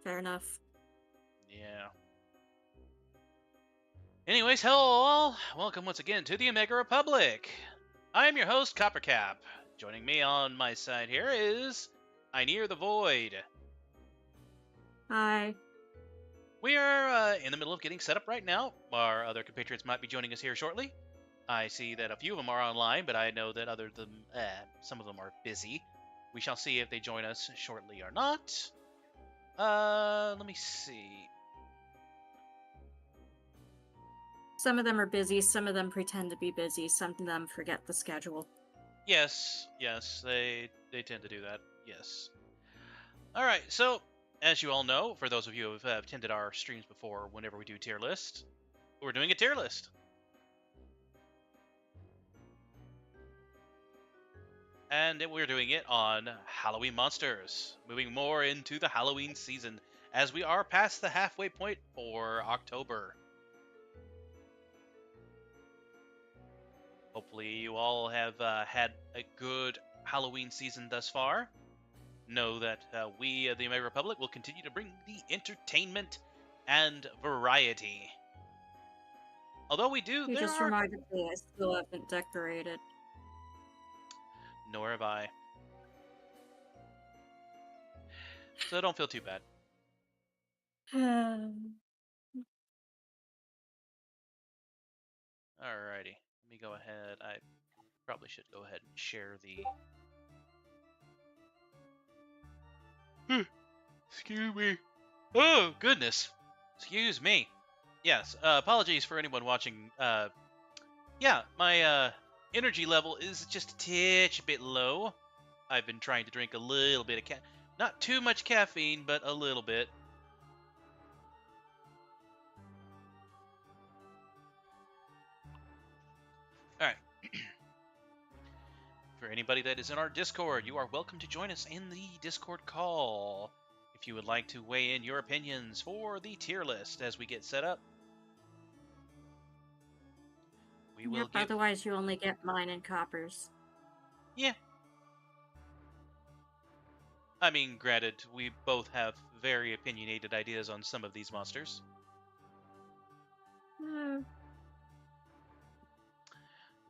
Fair enough. Yeah. Anyways, hello all. Welcome once again to the Omega Republic. I am your host, Coppercap. Joining me on my side here is Einir the Void. Hi. We are in the middle of getting set up right now. Our other compatriots might be joining us here shortly. I see that a few of them are online, but I know that some of them are busy. We shall see if they join us shortly or not. Let me see. Some of them are busy, some of them pretend to be busy, some of them forget the schedule. Yes, they tend to do that. Yes. All right, so as you all know, for those of you who have attended our streams before, whenever we do tier list, we're doing a tier list. And we're doing it on Halloween monsters, moving more into the Halloween season, as we are past the halfway point for October. Hopefully you all have had a good Halloween season thus far. Know that we, the Omega Republic, will continue to bring the entertainment and variety. Although we do, You there just are... reminded me I still haven't decorated. Nor have I. So don't feel too bad. Alrighty. Let me go ahead. I probably should go ahead and share the... Excuse me. Oh, goodness. Excuse me. Yes, apologies for anyone watching. Yeah, my energy level is just a titch bit low. I've been trying to drink a little bit of not too much caffeine, but a little bit. Alright. For anybody that is in our Discord, you are welcome to join us in the Discord call. If you would like to weigh in your opinions for the tier list as we get set up. We will give... Otherwise you only get mine and Copper's. Yeah. I mean, granted, we both have very opinionated ideas on some of these monsters.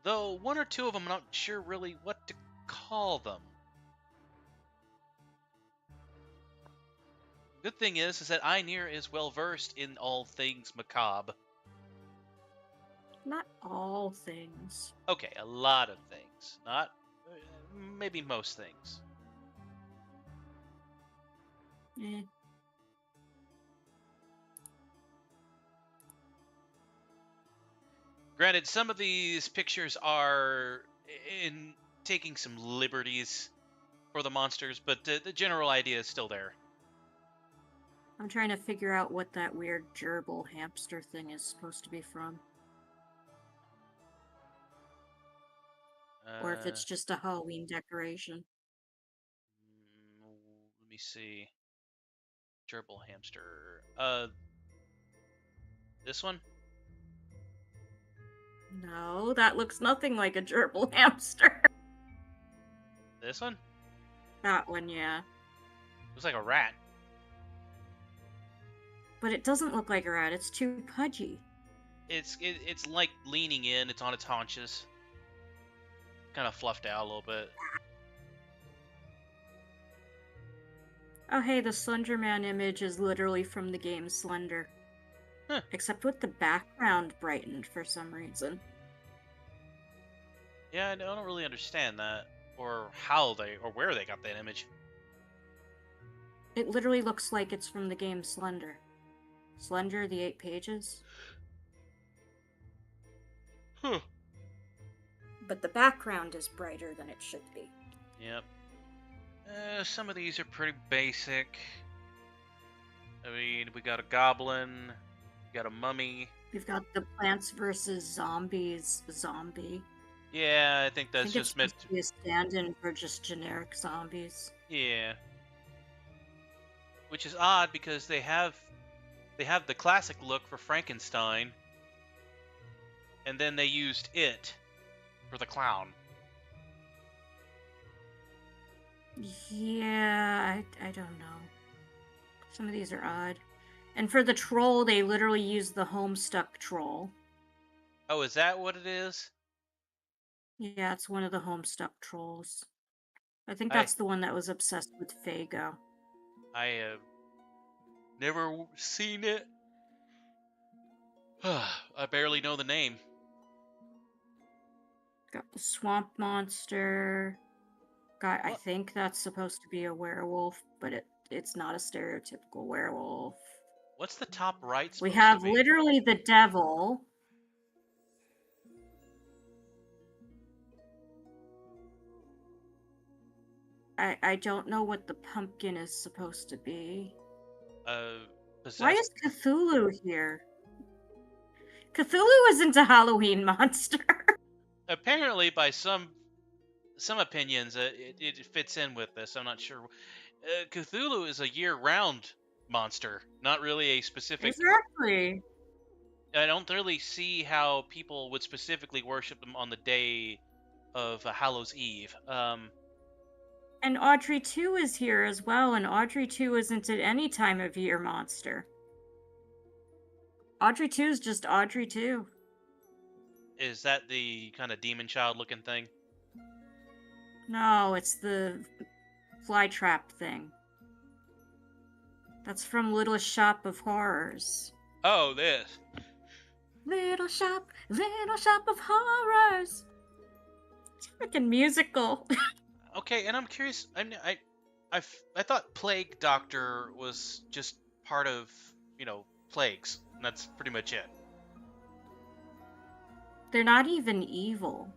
Though one or two of them I'm not sure really what to call them. Good thing is that Einir is well versed in all things macabre. Not all things. Okay, a lot of things. Not... maybe most things. Granted, some of these pictures are in taking some liberties for the monsters, but the general idea is still there. I'm trying to figure out what that weird gerbil hamster thing is supposed to be from. Or if it's just a Halloween decoration. Let me see. Gerbil hamster. This one? No, that looks nothing like a gerbil hamster. This one? That one, yeah. Looks like a rat. But it doesn't look like a rat. It's too pudgy. It's like leaning in. It's on its haunches. Kind of fluffed out a little bit. Oh hey, the Slender Man image is literally from the game Slender. Huh. Except with the background brightened for some reason. Yeah, I don't really understand that. Or how they, or where they got that image. It literally looks like it's from the game Slender. Slender, the 8 pages. Huh. But the background is brighter than it should be. Yep. Some of these are pretty basic. I mean, we got a goblin, we got a mummy. We've got the Plants vs. Zombies zombie. Yeah, I think that's just meant to be a stand-in for just generic zombies. Yeah. Which is odd because they have the classic look for Frankenstein, and then they used it for the clown. Yeah, I don't know. Some of these are odd. And for the troll, they literally use the Homestuck troll. Oh, is that what it is? Yeah, it's one of the Homestuck trolls. I think I that's the one that was obsessed with Fago. I have never seen it. I barely know the name. Got the Swamp Monster. I What? think that's supposed to be a werewolf, but it's not a stereotypical werewolf. What's the top right We supposed to have be? literally the devil. I don't know what the pumpkin is supposed to be. Why Possessed. is Cthulhu here? Cthulhu isn't a Halloween monster. Apparently, by some opinions, it fits in with this. I'm not sure. Cthulhu is a year-round monster, not really a specific. Exactly. I don't really see how people would specifically worship them on the day of Hallows Eve. And Audrey 2 is here as well, and Audrey 2 isn't at any time of year monster. Audrey 2 is just Audrey 2. Is that the kind of demon child looking thing? No, it's the flytrap thing. That's from Little Shop of Horrors. Oh, this. Little shop of horrors. It's a freaking musical. Okay, and I'm curious. I thought Plague Doctor was just part of plagues. And that's pretty much it. They're not even evil.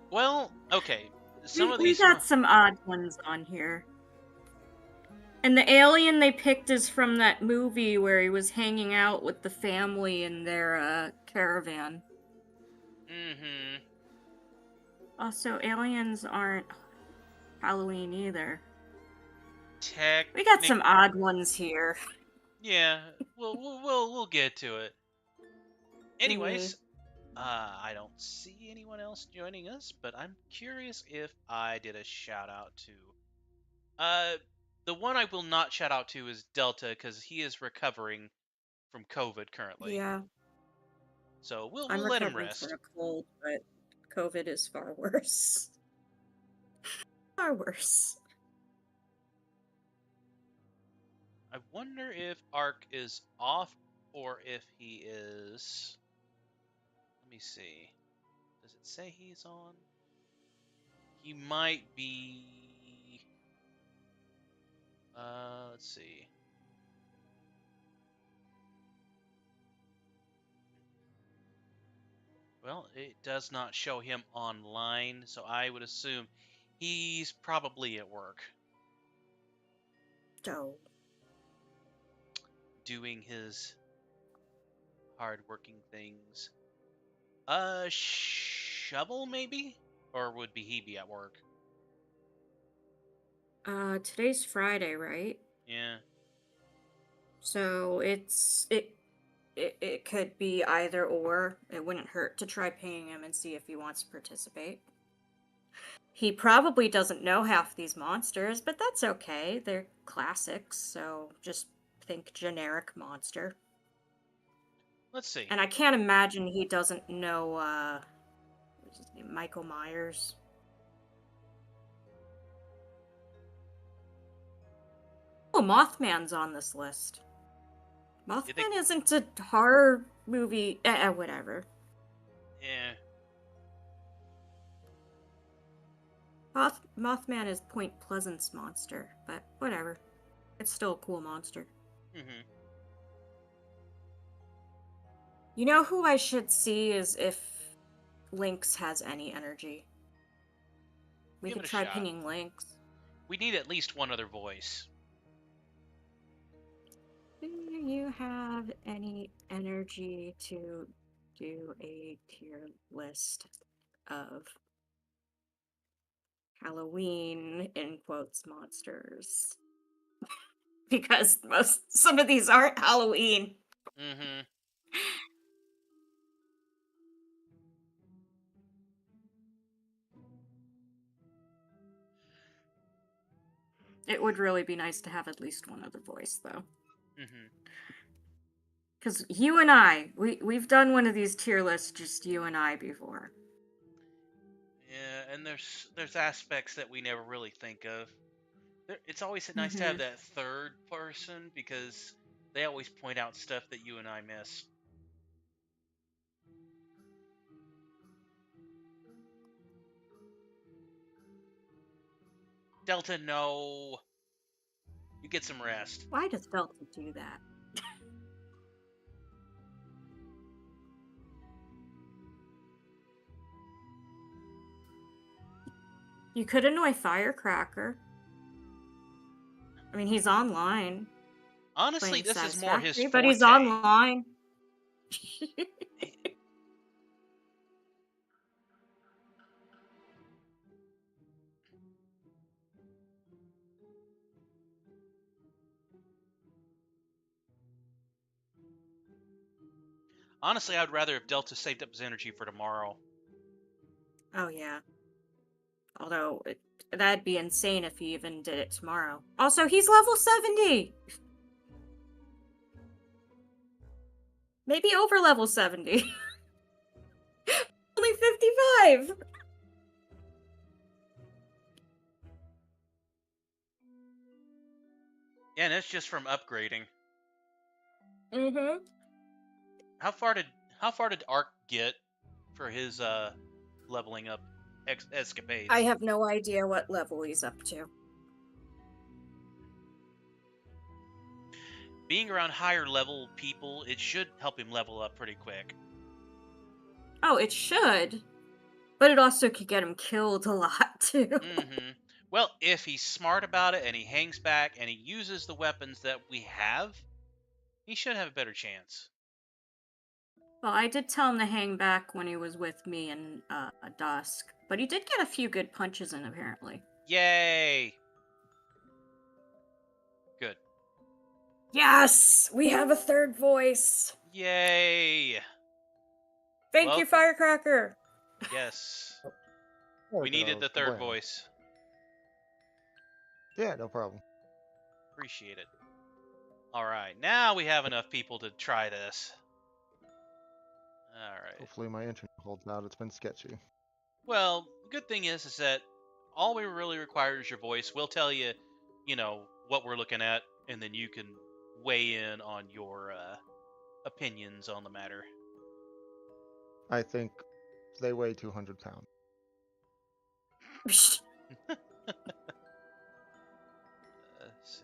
Well, okay. Some of We these got some odd ones on here. And the alien they picked is from that movie where he was hanging out with the family in their caravan. Mm-hmm. Also, aliens aren't Halloween either. Tech. We got some odd ones here. Yeah, we'll get to it. Anyways, I don't see anyone else joining us, but I'm curious if I did a shout out to. The one I will not shout out to is Delta because he is recovering from COVID currently. Yeah. So we'll I'm let him recovering rest. from a cold, but COVID is far worse. Far worse. I wonder if Ark is off or if he is. Let me see. Does it say he's on? He might be. Let's see. Well, it does not show him online, so I would assume he's probably at work. Oh. Doing his hard-working things. Shovel maybe? Or would he be at work? Today's Friday, right? Yeah. So it could be either or. It wouldn't hurt to try pinging him and see if he wants to participate. He probably doesn't know half these monsters, but that's okay. They're classics, so just think generic monster. Let's see. And I can't imagine he doesn't know what's his name? Michael Myers. Oh, Mothman's on this list. Mothman isn't a horror movie. Whatever. Yeah. Mothman is Point Pleasant's monster, but whatever. It's still a cool monster. Mm-hmm. You know who I should see is if Lynx has any energy. We could try pinging Lynx. We need at least one other voice. Do you have any energy to do a tier list of Halloween in quotes monsters? Because some of these aren't Halloween. Mm-hmm. It would really be nice to have at least one other voice, though. Mm-hmm. Because you and I, we've done one of these tier lists, just you and I, before. Yeah, and there's aspects that we never really think of. It's always nice to have Mm-hmm. that third person because they always point out stuff that you and I miss. Delta, no. You get some rest. Why does Delta do that? You could annoy Firecracker. I mean, he's online Honestly, playing this is more his Satisfactory, but he's forte. online. Honestly, I'd rather if Delta saved up his energy for tomorrow. Oh, yeah. Although, that'd be insane if he even did it tomorrow. Also, he's level 70! Maybe over level 70. Only 55! Yeah, and it's just from upgrading. Mm-hmm. How far did Ark get for his leveling up escapades? I have no idea what level he's up to. Being around higher level people, it should help him level up pretty quick. Oh, it should. But it also could get him killed a lot, too. Mm-hmm. Well, if he's smart about it and he hangs back and he uses the weapons that we have, he should have a better chance. Well, I did tell him to hang back when he was with me and Dusk, but he did get a few good punches in, apparently. Yay! Good. Yes! We have a third voice! Yay! Thank you, Welcome. Firecracker! Yes. Oh, We needed the third bueno. voice. Yeah, no problem. Appreciate it. Alright, now we have enough people to try this. Alright. Hopefully my internet holds out. It's been sketchy. Well, the good thing is that all we really require is your voice. We'll tell you, what we're looking at, and then you can weigh in on your opinions on the matter. I think they weigh 200 pounds. Let's see.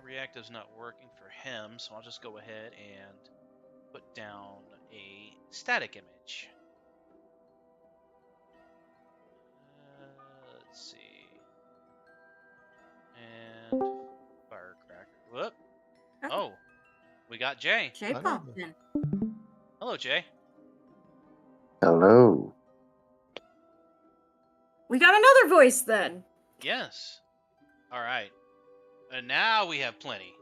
Reactive's not working for him, so I'll just go ahead and put down a static image. Let's see. And Firecracker. Whoop. Oh, we got Jay. Jay popped in. Hello, Jay. Hello. We got another voice then. Yes. All right. And now we have plenty.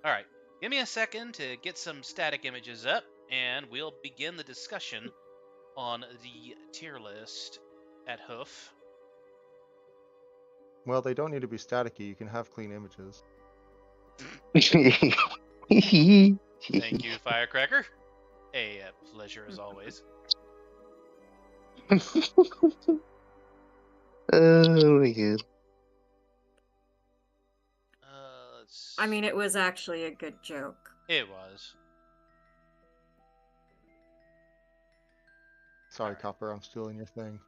All right. Give me a second to get some static images up, and we'll begin the discussion on the tier list at Hoof. Well, they don't need to be staticky. You can have clean images. Thank you, Firecracker. A pleasure as always. Oh my god. I mean, it was actually a good joke. It was. Sorry, Alright. Copper, I'm stealing your thing.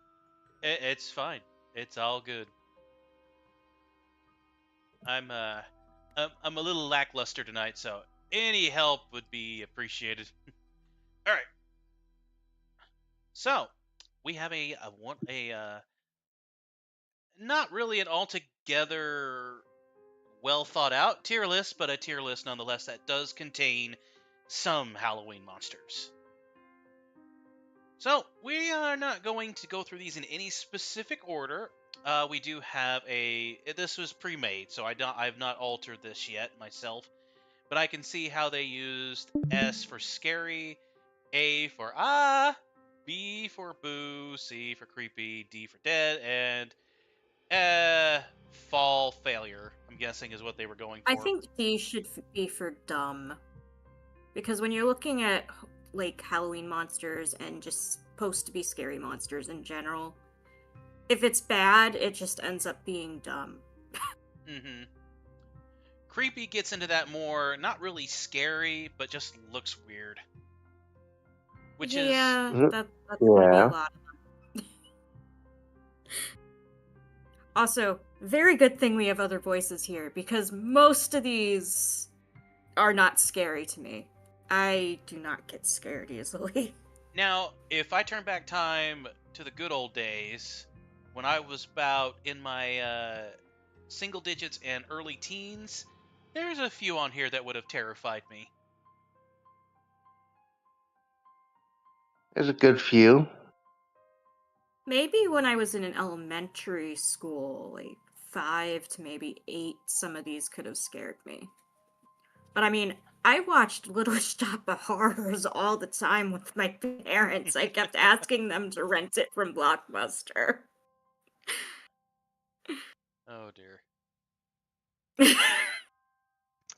It's fine. It's all good. I'm a little lackluster tonight, so any help would be appreciated. All right. So we have a not really an altogether well thought out tier list, but a tier list nonetheless that does contain some Halloween monsters. So we are not going to go through these in any specific order. We do have this was pre-made, so I've not altered this yet myself, but I can see how they used S for scary, A for B for boo, C for creepy, D for dead, and Fall failure, I'm guessing, is what they were going for. I think D should be for dumb. Because when you're looking at like Halloween monsters and just supposed to be scary monsters in general, if it's bad, it just ends up being dumb. Mm-hmm. Creepy gets into that more, not really scary, but just looks weird. Which yeah, Mhm. that's gonna be a Yeah. lot of them. Also, very good thing we have other voices here, because most of these are not scary to me. I do not get scared easily. Now, if I turn back time to the good old days, when I was about in my single digits and early teens, there's a few on here that would have terrified me. There's a good few. Maybe when I was in an elementary school, like 5 to maybe 8, some of these could have scared me. But I mean, I watched Little Shop of Horrors all the time with my parents. I kept asking them to rent it from Blockbuster. Oh dear.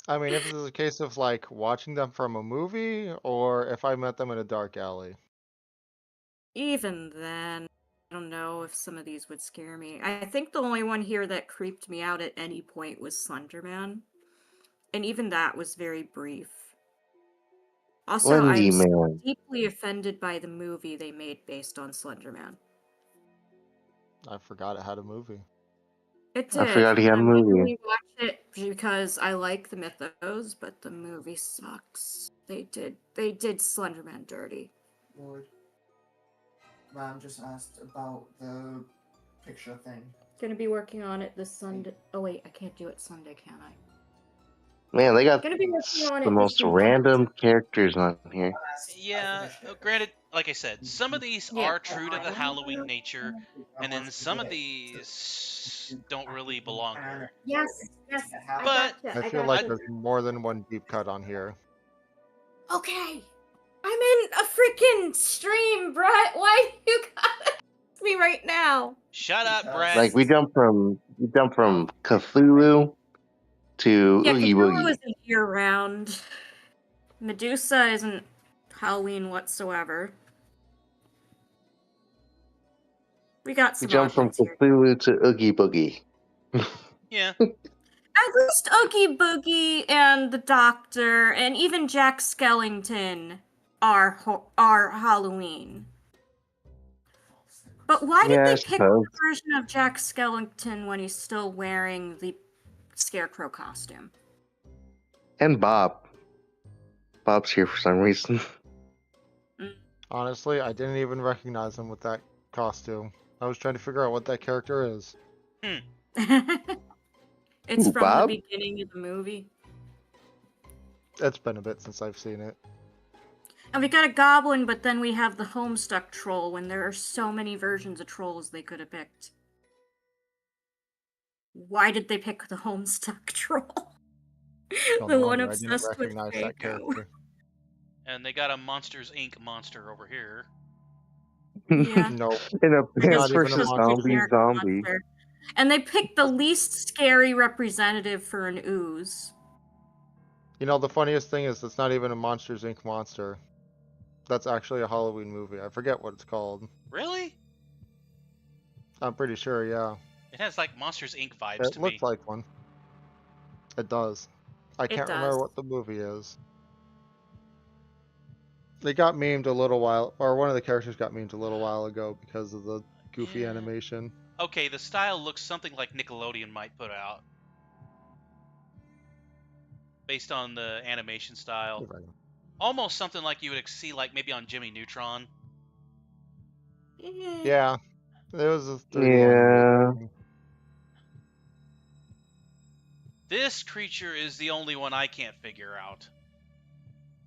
I mean, if this is a case of like watching them from a movie, or if I met them in a dark alley. Even then, I don't know if some of these would scare me. I think the only one here that creeped me out at any point was Slenderman. And even that was very brief. Also, I'm Slendy so Man. deeply offended by the movie they made based on Slenderman. I forgot it had a movie. It I did. forgot he had a I'm movie. gonna rewatch it because I like the mythos, but the movie sucks. They did Slenderman dirty. Lord. Mom just asked about the picture thing. Gonna be working on it this Sunday. Oh wait, I can't do it Sunday, can I? Man, they got Gonna be working on the it most this weekend. random characters on here. Yeah, granted, like I said, some of these Yeah. are true to the Halloween nature, and then some of these don't really belong here. Yes, I But- gotcha, I feel like there's more than one deep cut on here. Okay. I'm in a freaking stream, Brett. Why you gotta ask me right now? Shut up, Brett. Like we jump from Cthulhu to Yeah, Oogie Cthulhu Boogie. isn't year round. Medusa isn't Halloween whatsoever. We got We some jump from options here. Cthulhu to Oogie Boogie. Yeah. At least Oogie Boogie and the Doctor and even Jack Skellington are Halloween. But why did Yeah, I they pick suppose. the version of Jack Skellington when he's still wearing the Scarecrow costume? And Bob. Bob's here for some reason. Honestly, I didn't even recognize him with that costume. I was trying to figure out what that character is. It's Ooh, from Bob? the beginning of the movie. It's been a bit since I've seen it. And we got a goblin, but then we have the Homestuck troll when there are so many versions of trolls they could have picked. Why did they pick the Homestuck troll? No The one wonder I didn't obsessed with recognize that Draco. character. And they got a Monsters Inc. monster over here. Yeah. No, In a Like Not Plants even a vs. monster. Zombie generic zombie. monster. And they picked the least scary representative for an ooze. you know the funniest thing is it's not even a Monsters Inc. monster. That's actually a Halloween movie. I forget what it's called. Really? I'm pretty sure, yeah. It has like Monsters Inc. vibes It to me. looks like one. It does. I can't does. remember what the movie is. They got memed a little while, or one of the characters got memed a little while ago because of the goofy Yeah. animation. Okay, the style looks something like Nickelodeon might put out. Based on the animation style. Almost something like you would see like maybe on Jimmy Neutron. Yeah, it was a 3D Yeah. animation. This creature is the only one I can't figure out.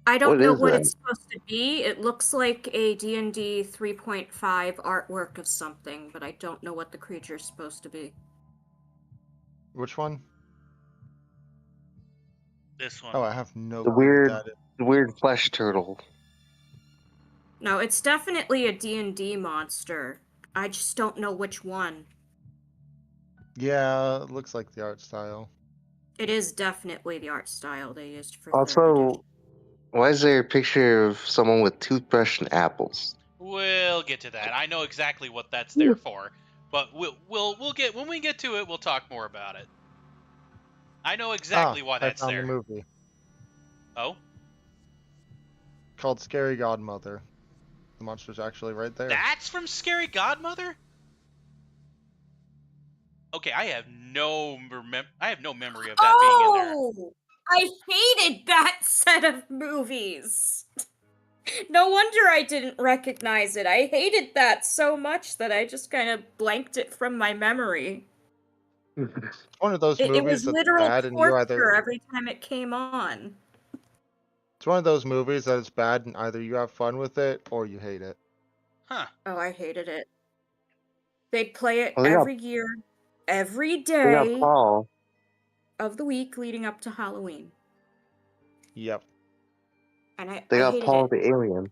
I don't What know is what that? it's supposed to be. It looks like a D&D 3.5 artwork of something, but I don't know what the creature is supposed to be. Which one? This one. Oh, I have no The clue weird- what that is. The weird flesh turtle. No, it's definitely a D&D monster. I just don't know which one. Yeah, it looks like the art style. It is definitely the art style they used for third Also, edition. why is there a picture of someone with toothbrush and apples? We'll get to that. I know exactly what that's there for, but we'll get when we get to it. We'll talk more about it. I know exactly why I that's found the there. movie Oh, called Scary Godmother. The monster's actually right there. that's from Scary Godmother. Okay, I have no memory of that being in there. Oh, I hated that set of movies. No wonder I didn't recognize it. I hated that so much that I just kind of blanked it from my memory. It's one of those It movies was that's literal bad and you torture either. every time it came on. It's one of those movies that is bad and either you have fun with it or you hate it. Huh. Oh, I hated it. They'd play it Well, every year, every they got day Paul. of the week leading up to Halloween. Yep. And They I got hated Paul it. the alien.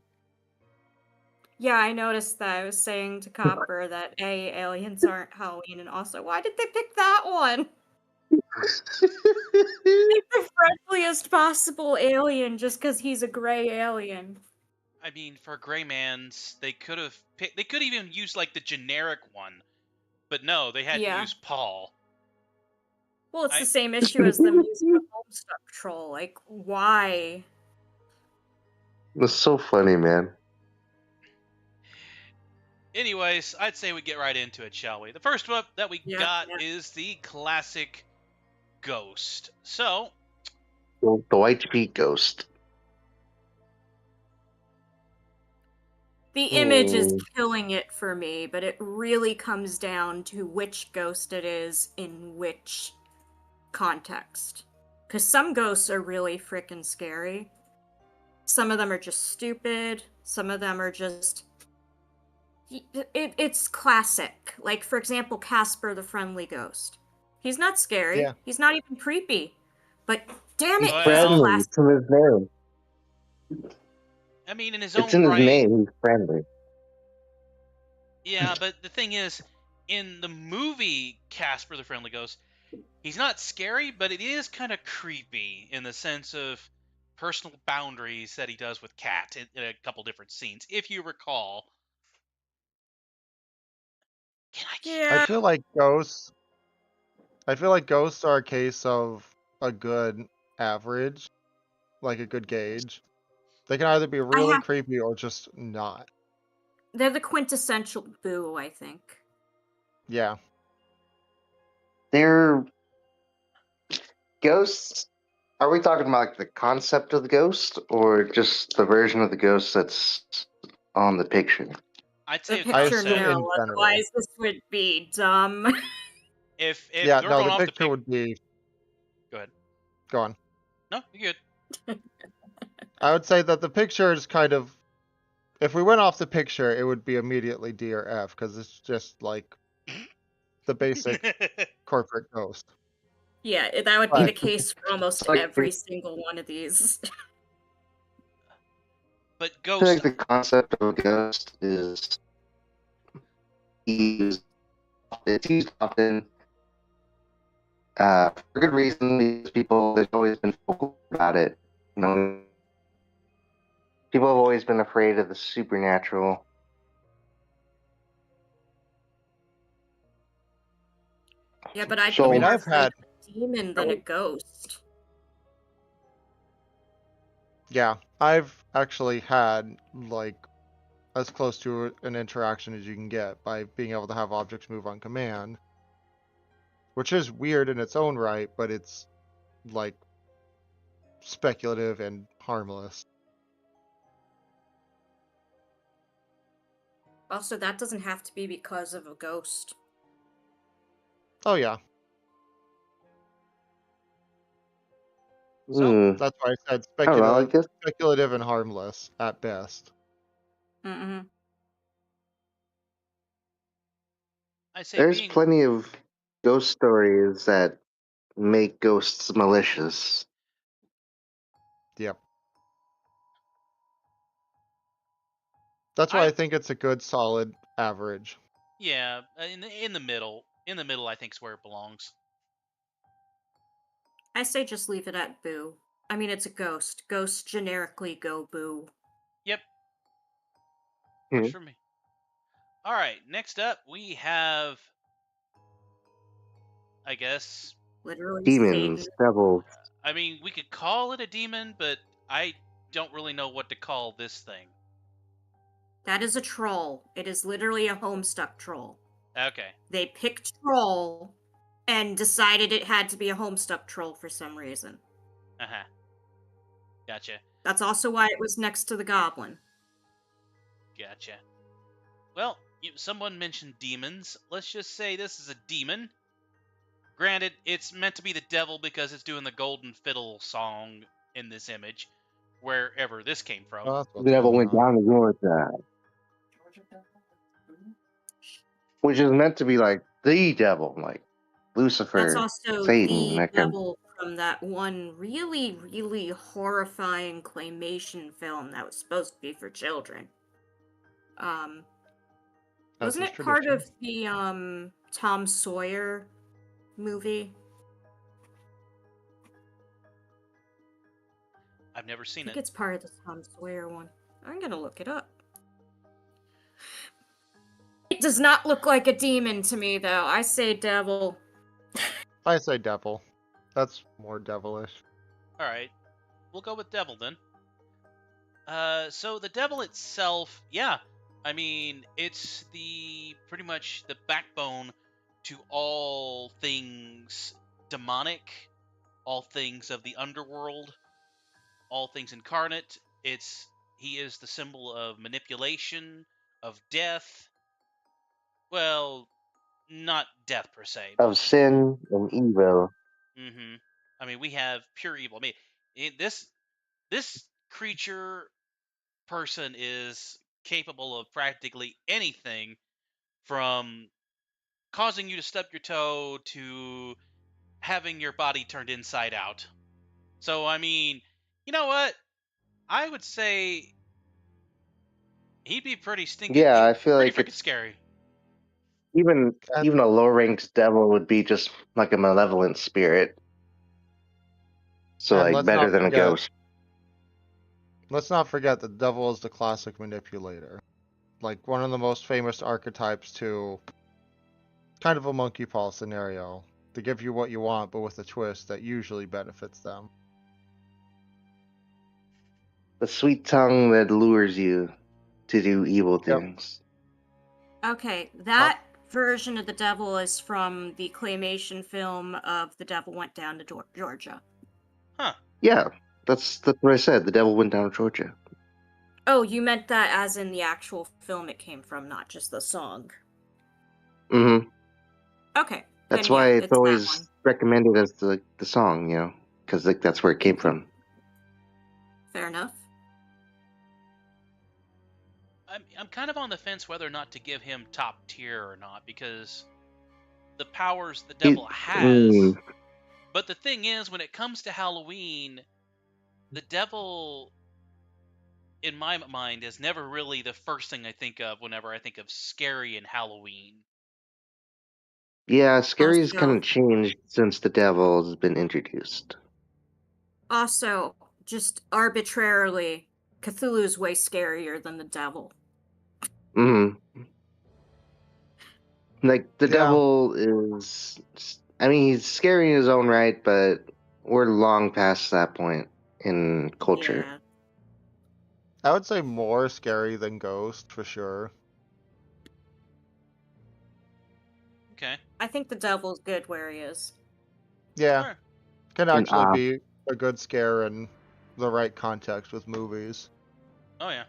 Yeah, I noticed that. I was saying to Copper that aliens aren't Halloween, and also, why did they pick that one? Pick the friendliest possible alien just because he's a gray alien. I mean, for Greymans, they could have picked. They could even use like the generic one, but no, they had to Yeah. use Paul. Well, it's I- the same issue as them using the Homestuck troll. Like, why? It's so funny, man. Anyways, I'd say we get right into it, shall we? The first one that we Yeah, got yeah. is the classic Ghost. So, The white sheet ghost. The image is Hmm. killing it for me, but it really comes down to which ghost it is in which context. Because some ghosts are really freaking scary. Some of them are just stupid. Some of them are just. It's classic. Like, for example, Casper the Friendly Ghost. He's not scary. Yeah. He's not even creepy. But damn He's it, he's Well- friendly. classic. It's in his name. I mean, in his It's own in his right, name. He's friendly. yeah, but the thing is, in the movie Casper the Friendly Ghost, he's not scary, but it is kind of creepy in the sense of personal boundaries that he does with Kat in a couple different scenes, if you recall. Can I keep Yeah. I feel like ghosts. I feel like ghosts are a case of a good average, like a good gauge. They can either be really have- creepy or just not. They're the quintessential boo, I think. Yeah. They're ghosts. Are we talking about like the concept of the ghost or just the version of the ghost that's on the picture? I'd The say a picture, assume concept. in no. general. Otherwise, this would be dumb. If Yeah, we're no, going the off picture would be. Go ahead. Go on. No, you're good. I would say that the picture is kind of. If we went off the picture, it would be immediately D or F because it's just like the basic corporate ghost. Yeah, that would be But- the case for almost like- every single one of these. But I feel Ghost, like the concept of a ghost is it's used often for good reason. These people, there's always been vocal about it. You know, people have always been afraid of the supernatural. Yeah, but I'd So- be I mean, more I've afraid had- of a demon than a ghost. Yeah, I've actually had like as close to an interaction as you can get by being able to have objects move on command, which is weird in its own right, but it's like speculative and harmless. Also, that doesn't have to be because of a ghost. Oh yeah, So- that's why I said I don't know. I speculative, guess speculative and harmless at best. Mm-mm. I say there's being plenty of ghost stories that make ghosts malicious. Yep. That's why I- I think it's a good solid average. yeah in the middle. in the middle, I think, is where it belongs. I say just leave it at boo. I mean, it's a ghost. Ghosts generically go boo. Yep, Hmm. works for me. All right, next up we have, I guess, Literally Demons, Satan. devils. I mean, we could call it a demon, but I don't really know what to call this thing. That is a troll. It is literally a Homestuck troll. Okay. They picked troll and decided it had to be a Homestuck troll for some reason. Uh-huh. Gotcha. That's also why it was next to the goblin. Gotcha. Well, someone mentioned demons. Let's just say this is a demon. Granted, it's meant to be the devil because it's doing the golden fiddle song in this image, wherever this came from. Oh, that's what's The devil going went on. down to Georgia, Georgia Devil? Who? which is meant to be like the devil, like Lucifer, That's also Satan. the That kind of, devil from that one really, really horrifying claymation film that was supposed to be for children. That's Wasn't his it part tradition. of the Tom Sawyer movie? I've never I seen think it. it's part of the Tom Sawyer one. I'm gonna look it up. It does not look like a demon to me, though. I say devil. I say devil. That's more devilish. All right, we'll go with devil then. So the devil itself, yeah, I mean, it's pretty much the backbone to all things demonic, all things of the underworld, all things incarnate. He is the symbol of manipulation, of death. Well, not death per se. of sin and evil. Mm-hmm. I mean, we have pure evil. I mean, this creature person is capable of practically anything, from causing you to stub your toe to having your body turned inside out. So, I mean, you know what? I would say he'd be pretty stinking. Yeah, I feel pretty like freaking it's scary. even And- even a low ranked devil would be just like a malevolent spirit. So And like let's better not than a forget- ghost. Let's not forget that the devil is the classic manipulator. Like one of the most famous archetypes to kind of a monkey paw scenario. To give you what you want, but with a twist that usually benefits them. The sweet tongue that lures you to do evil Yep. things. Okay, that version of the devil is from the claymation film of The Devil Went Down to Georgia. Huh. Yeah, that's what I said. The devil went down to Georgia. Oh, you meant that as in the actual film it came from, not just the song. Mm-hmm. Okay. That's then why yeah, it's that always one. recommended as the song, you know, because like that's where it came from. Fair enough. I'm kind of on the fence whether or not to give him top tier or not, because the powers the devil has. But the thing is, when it comes to Halloween, the devil, in my mind, is never really the first thing I think of whenever I think of scary and Halloween. Yeah, scary's kind Also- of changed since the devil has been introduced. Also, just arbitrarily, Cthulhu's way scarier than the devil. Mm-hmm. Like the Yeah. devil is, I mean, he's scary in his own right, but we're long past that point in culture. Yeah. I would say more scary than Ghost for sure. Okay. I think the devil's good where he is. Yeah, Sure. can And, actually be a good scare in the right context with movies. Oh, yeah.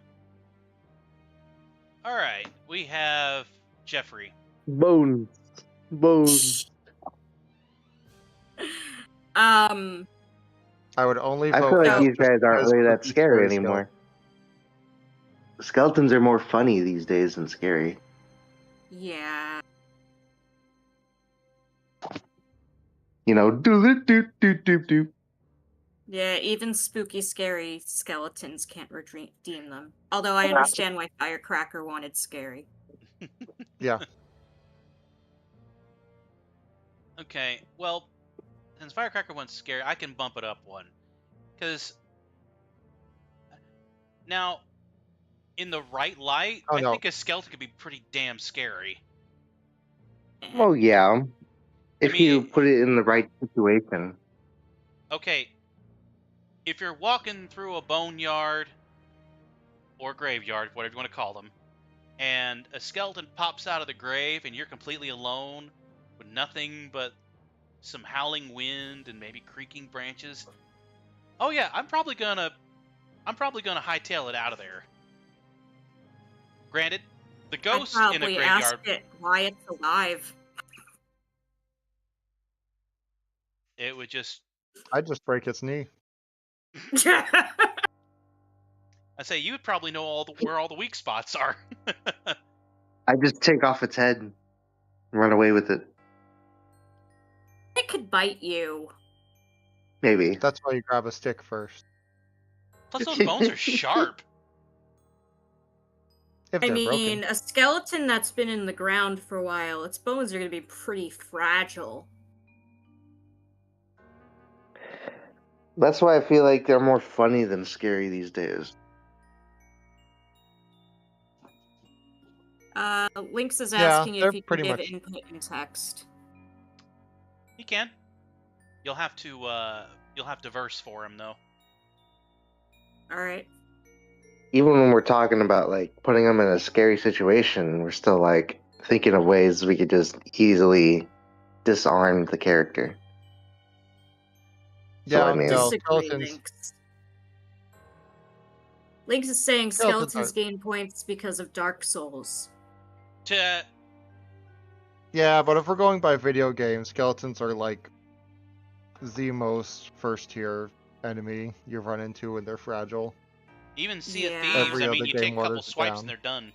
All right. We have Jeffrey. Bones. I would only I vote feel like F these just guys aren't because really that Spooky scary Scary anymore. Skeletons are more funny these days than scary. Yeah. You know, do. Yeah, even spooky, scary skeletons can't redeem them. Although I understand why Firecracker wanted scary. Yeah. Okay, well, since Firecracker one's scary, I can bump it up one. Because now, in the right light, Oh I no. think a skeleton could be pretty damn scary. Well, yeah. If mean, you put it in the right situation. Okay, if you're walking through a boneyard or graveyard, whatever you want to call them, and a skeleton pops out of the grave and you're completely alone with nothing but some howling wind and maybe creaking branches. Oh yeah, I'm probably gonna hightail it out of there. Granted, the I'd ghost in a probably ask graveyard, it why it's alive. it would just I'd just break its knee. I say you would probably know where all the weak spots are. I just take off its head and run away with it. It could bite you. Maybe. That's why you grab a stick first. Plus those bones are sharp. If I they're mean, broken. a skeleton that's been in the ground for a while, its bones are going to be pretty fragile. That's why I feel like they're more funny than scary these days. Lynx is Yeah, asking they're if you can pretty give much- input in text. You can. You'll have to verse for him though. Alright. Even when we're talking about like putting them in a scary situation, we're still like thinking of ways we could just easily disarm the character. So, Yeah, I mean- no, Disagree, skeletons. Lynx. Lynx is saying Skeletons skeletons gain points because of Dark Souls. Yeah, but if we're going by video games, skeletons are like the most first tier enemy you run into when they're fragile. Even Sea of Yeah. Thieves, Every I other mean, you game take a couple waters it swipes down. and they're done.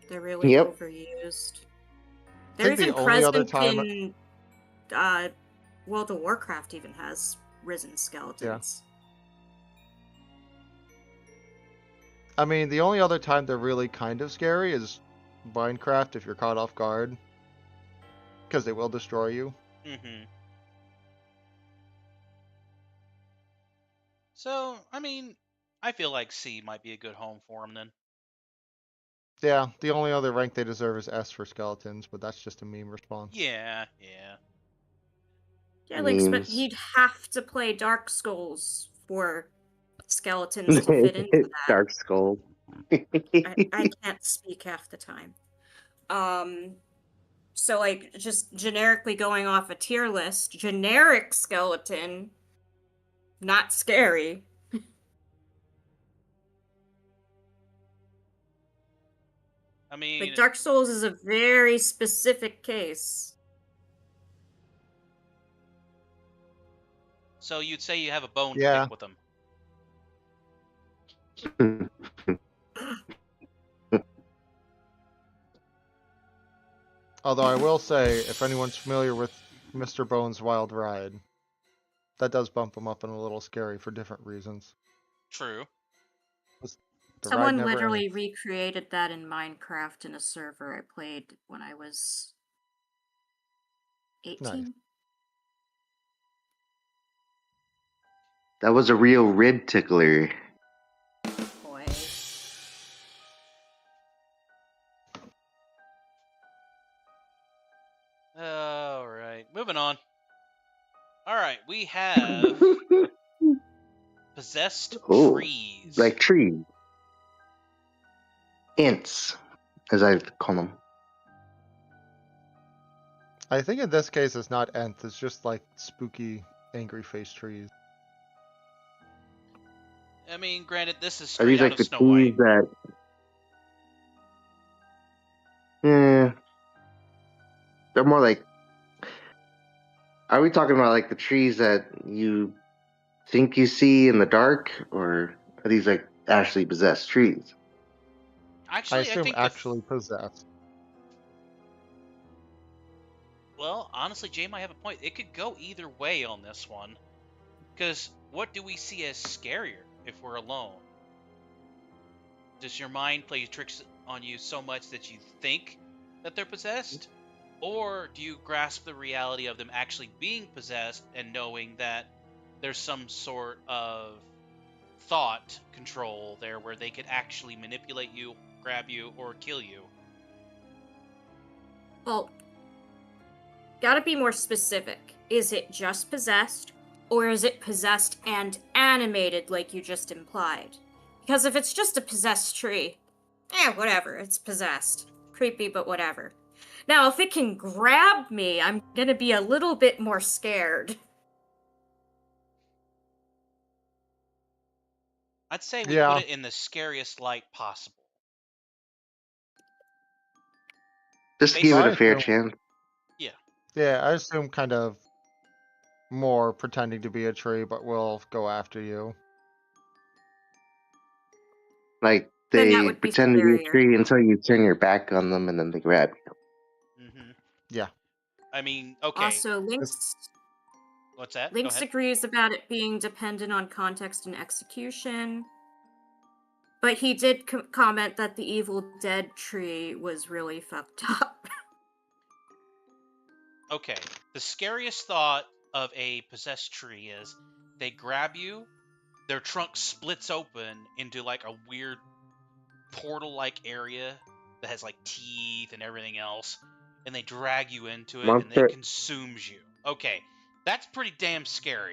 They're really Yep. overused. I They're think the even only other present time- in World of Warcraft even has risen skeletons. I mean, the only other time they're really kind of scary is Minecraft if you're caught off guard. Because they will destroy you. Mm-hmm. So, I mean, I feel like C might be a good home for him then. Yeah, the only other rank they deserve is S for skeletons, but that's just a meme response. Yeah. Yeah, Lynx, but Memes. you'd have to play Dark Souls for skeletons to fit into that. Dark Skull. I can't speak half the time. So like just generically going off a tier list, generic skeleton, not scary. I mean, Like Dark Souls is a very specific case. so you'd say you have a bone to Yeah. pick with them. Although I will say, if anyone's familiar with Mr. Bones' Wild Ride, that does bump them up and a little scary for different reasons. True. The ride Someone never literally ends. recreated that in Minecraft in a server I played when I was 18. Nice. That was a real rib tickler. Boy. All right, moving on. All right, we have possessed Ooh, trees. like trees. Ants, as I call them. I think in this case it's not Nth, it's just like spooky, angry face trees. I mean, granted, this is Are straight these out like of the Snow trees White. that? Yeah, they're more like. Are we talking about like the trees that you think you see in the dark, or are these like actually possessed trees? Actually, I assume think actually possessed. well, honestly, Jay might have a point. It could go either way on this one. Because what do we see as scarier if we're alone? Does your mind play tricks on you so much that you think that they're possessed? Or do you grasp the reality of them actually being possessed and knowing that there's some sort of thought control there where they could actually manipulate you, grab you, or kill you? Well, gotta be more specific. Is it just possessed, or is it possessed and animated like you just implied? Because if it's just a possessed tree, whatever, it's possessed. Creepy, but whatever. Now, if it can grab me, I'm gonna be a little bit more scared. I'd say we put Yeah, it in the scariest light possible. Just to Based give so it I a fair assume, chance. yeah, I assume kind of more pretending to be a tree, but will go after you. Like Then that they would be pretend to be a scarier. tree until you turn your back on them and then they grab you. hmm Yeah. I mean, okay. Also, It's- What's that? Go Lynx ahead. agrees about it being dependent on context and execution. But he did comment that the Evil Dead tree was really fucked up. Okay. The scariest thought of a possessed tree is they grab you, their trunk splits open into like a weird portal-like area that has like teeth and everything else, and they drag you into it and it Monster, consumes you. Okay. That's pretty damn scary.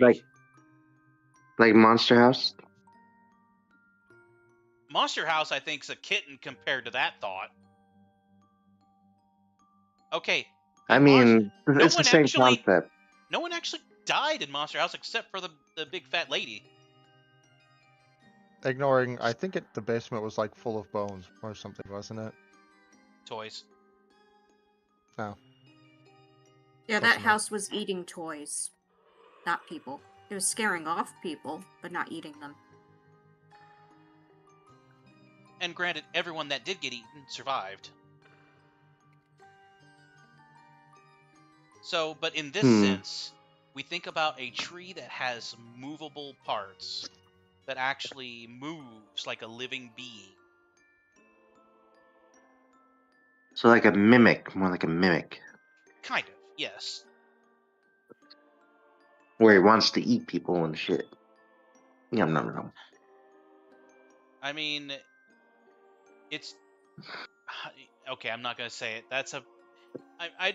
like Monster House. Monster House, I think, is a kitten compared to that thought. Okay, I in mean, no it's the one same actually concept. no one actually died in Monster House except for the big fat lady. Ignoring, I think the basement was like full of bones or something, wasn't it? Toys. No. Yeah, Close that enough. house was eating toys, not people. It was scaring off people, but not eating them. And granted, everyone that did get eaten survived. So, but in this sense, we think about a tree that has movable parts, that actually moves like a living being. So like a mimic, more like a mimic, Kind of, yes. where he wants to eat people and shit. Yum nom nom. I mean, it's okay. I'm not gonna say it. That's a I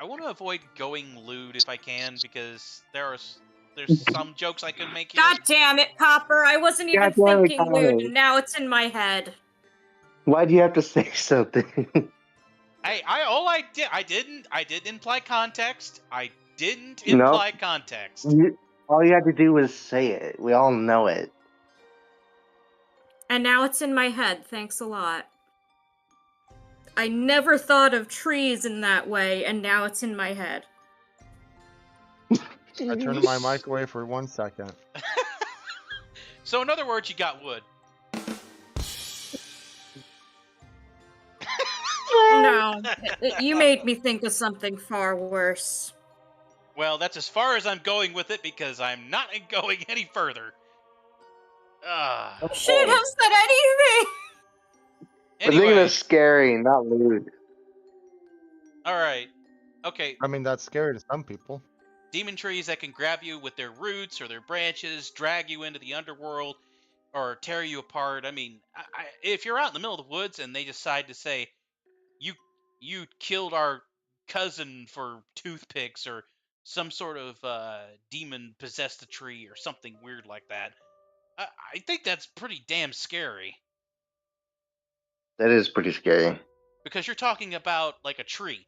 want to avoid going lewd if I can because there's some jokes I could make here. God damn it, Copper! I wasn't even God damn it, thinking Connor. lewd, and now it's in my head. Why do you have to say something? I didn't imply context. I didn't No. imply context. All you had to do was say it. We all know it. And now it's in my head, thanks a lot. I never thought of trees in that way, and now it's in my head. I turned my mic away for 1 second. So in other words, you got wood. No, you made me think of something far worse. Well, that's as far as I'm going with it because I'm not going any further. Shouldn't have said anything! I'm thinking Anyway, of scary, not lewd. all right. Okay, I mean, that's scary to some people. demon trees that can grab you with their roots or their branches, drag you into the underworld, or tear you apart. I mean, if you're out in the middle of the woods and they decide to say, you killed our cousin for toothpicks or some sort of demon possessed a tree or something weird like that, I think that's pretty damn scary. That is pretty scary. Because you're talking about like a tree.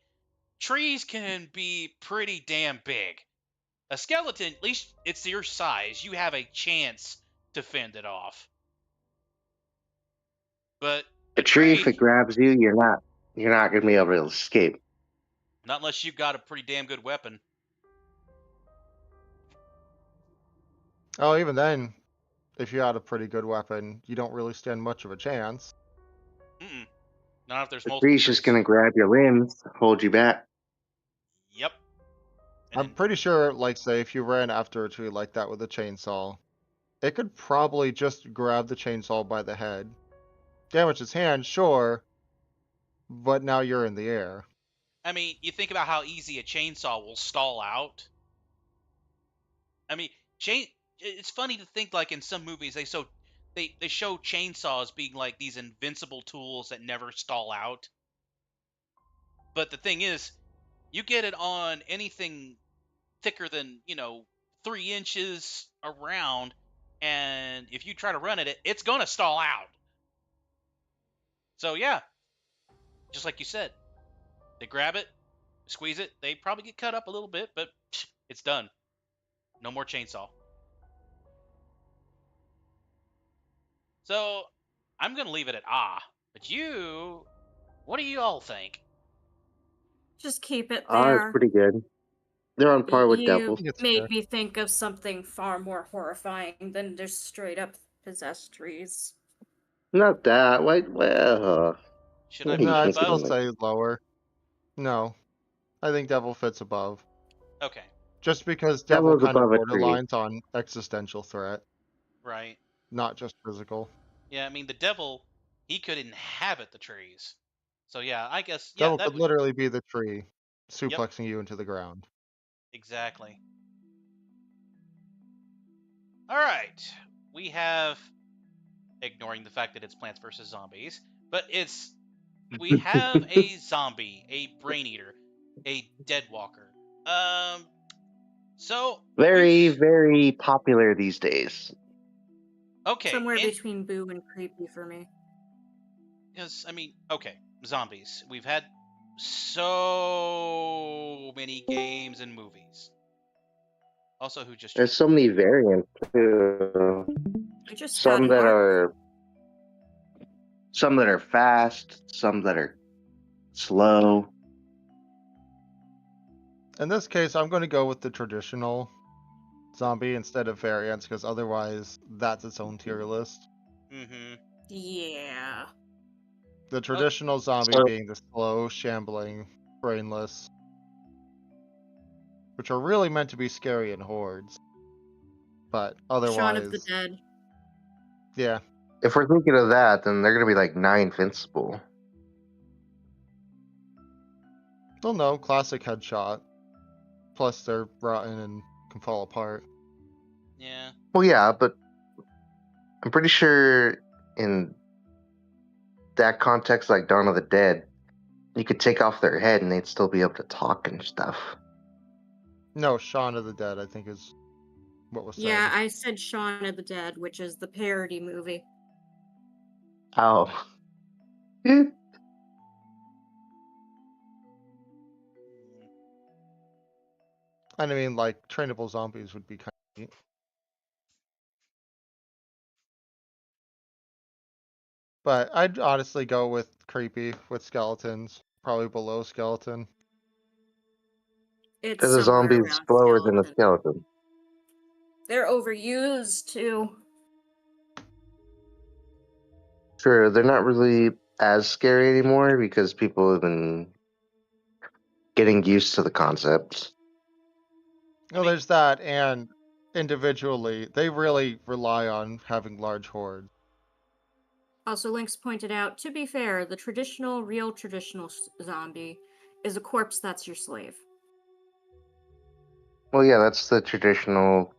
Trees can be pretty damn big. A skeleton, at least it's your size, you have a chance to fend it off. But A tree, if it grabs you, you're not gonna be able to escape. not unless you've got a pretty damn good weapon. Oh, even then, if you had a pretty good weapon, you don't really stand much of a chance. Mm-mm. Not if there's The multiple tree's trees. just gonna grab your limbs, hold you back. Yep. I'm pretty sure, like, say, if you ran after a tree like that with a chainsaw, it could probably just grab the chainsaw by the head. Damage its hand, sure, but now you're in the air. I mean, you think about how easy a chainsaw will stall out. I mean, it's funny to think like in some movies they show chainsaws being like these invincible tools that never stall out. But the thing is, you get it on anything thicker than 3 inches around, and if you try to run at it, it's gonna stall out. So yeah, just like you said, they grab it, squeeze it, they probably get cut up a little bit, but it's done. No more chainsaw. So I'm gonna leave it at but what do you all think? Just keep it Ah, it's there. pretty good. They're on par with You I devils. think it's made fair. me think of something far more horrifying than just straight up possessed trees. Not that. Why? Well, Should I maybe No, put you it I'd think still above? of it. say lower. No, I think Devil fits above. Okay, Just because Devil Devil's kind of above a tree. borderlines on existential threat, right. not just physical. Yeah, I mean the devil, he could inhabit the trees. So yeah, I guess yeah, Devil that could would. literally be the tree, Yep, suplexing you into the ground. exactly. All right, we have, ignoring the fact that it's Plants vs Zombies, but we have a zombie, a brain eater, a dead walker. Um, so we've Very, very popular these days. okay, Somewhere and between boo and creepy for me. because I mean, okay, zombies. We've had so many games and movies. Also, who just There's joined? so many variants too. I just had Some that Mark. are some that are fast, some that are slow. In this case, I'm going to go with the traditional zombie instead of variants, because otherwise, that's its own tier list. Mm-hmm. Yeah. The traditional zombie So being the slow, shambling, brainless, which are really meant to be scary in hordes. But Shaun of the otherwise, Dead. yeah. if we're thinking of that, then they're gonna be like 9 invincible. Well, no, classic headshot. Plus, they're rotten and can fall apart. Yeah. Well, yeah, but I'm pretty sure in that context, like Dawn of the Dead, you could take off their head and they'd still be able to talk and stuff. No, Shaun of the Dead, I think, is what was said. Yeah, I said Shaun of the Dead, which is the parody movie. Oh. Eh, And I mean, like, trainable zombies would be kind of neat. But I'd honestly go with creepy with skeletons, probably below skeleton. It's Because a somewhere zombie's around slower than a skeleton. skeleton. They're overused too. Sure, they're not really as scary anymore because people have been getting used to the concept. No, mean- there's that, and individually, they really rely on having large hordes. Also, Lynx pointed out, to be fair, the real traditional zombie is a corpse that's your slave. Well, yeah, that's the traditional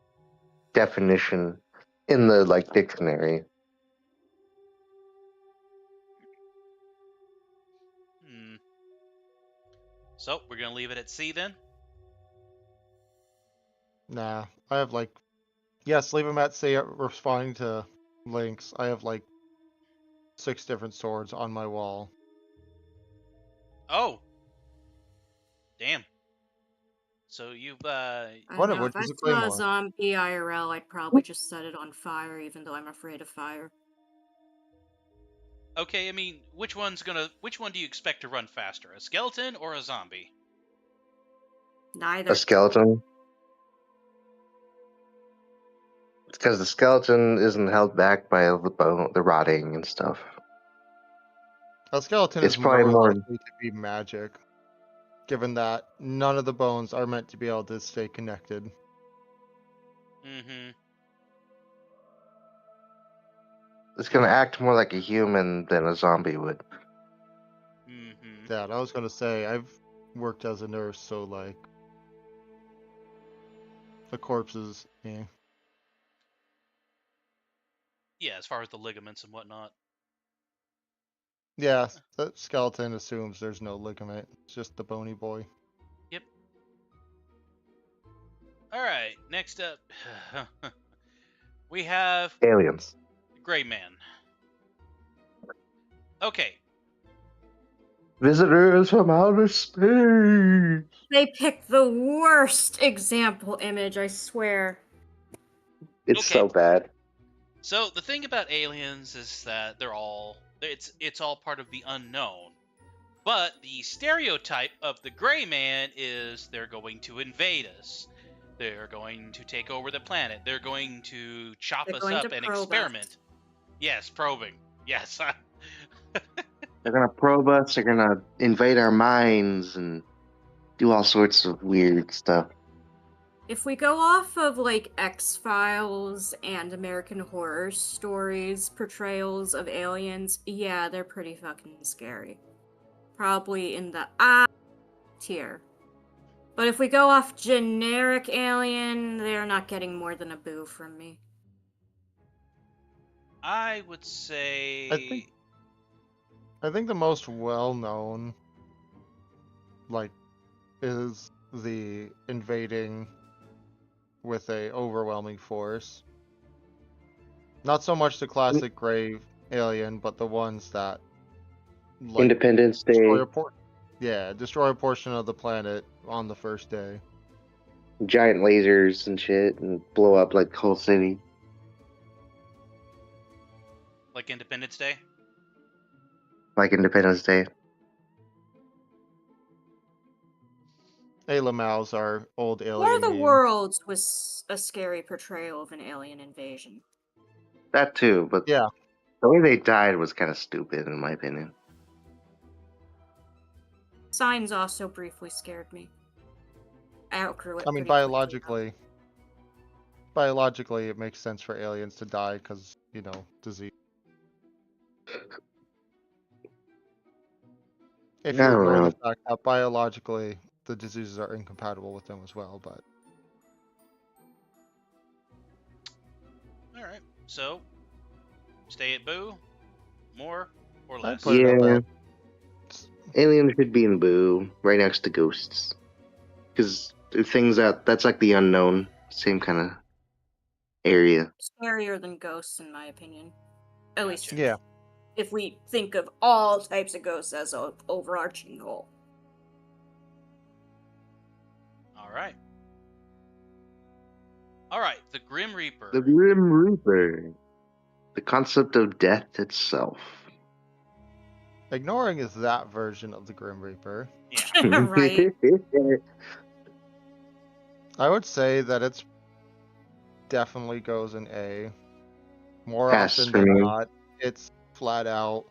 definition in the like dictionary. Hmm. So we're gonna leave it at C then. Nah, I have like, yes, leave them at say responding to links. I have like 6 different swords on my wall. Oh, damn. So you've I One don't of know, which if I is a saw a claymore. zombie IRL, I'd probably just set it on fire, even though I'm afraid of fire. okay. I mean, which one do you expect to run faster, a skeleton or a zombie? A Neither. skeleton. Because the skeleton isn't held back by the bone, the rotting and stuff. A skeleton It's is probably more more. likely to be magic, given that none of the bones are meant to be able to stay connected. Mm-hmm. It's gonna act more like a human than a zombie would. Mm-hmm. Yeah, I was gonna say, worked as a nurse, so like the corpses, yeah. Yeah, as far as the ligaments and whatnot. Yeah, the skeleton assumes there's no ligament. It's just the bony boy. Yep. All right. Next up, we have Aliens. Gray Man. Okay. Visitors from outer space. They picked the worst example image, I swear. It's Okay. so bad. So the thing about aliens is that it's all part of the unknown. But the stereotype of the Gray Man is they're going to invade us. They're going to take over the planet. They're going to chop They're us going up to and probe us. experiment. Yes, probing. Yes. They're gonna probe us. They're gonna invade our minds and do all sorts of weird stuff. If we go off of like X-Files and American Horror Stories portrayals of aliens, yeah, they're pretty fucking scary. Probably in the tier. But if we go off generic alien, they're not getting more than a boo from me. I would say I think the most well-known, like, is the invading with a overwhelming force. Not so much the classic grave alien, but the ones that like Independence Day. destroy a portion of the planet on the first day. Giant lasers and shit and blow up like the whole city. like Independence Day. Like Independence Day. Alamaus are old alien War of the game. Worlds was a scary portrayal of an alien invasion. That too, but Yeah. the way they died was kind of stupid in my opinion. Signs also briefly scared me. I outgrew it. I mean, pretty quickly, biologically, it makes sense for aliens to die because, you know, disease. If you I don't ignore know. the fact that biologically the diseases are incompatible with them as well, but All right. So, stay at boo, more or I'd less. put it up Yeah. at Aliens should be in Boo, right next to Ghosts. Because things that's like the unknown, same kind of area. Scarier than ghosts, in my opinion. At least Gotcha. yeah. if we think of all types of ghosts as an overarching whole. All right. All right. The Grim Reaper. The Grim Reaper. The concept of death itself. Ignoring is that version of the Grim Reaper. Yeah. Right. I would say that it's definitely goes in A. More Pass often for than me. not, it's flat out.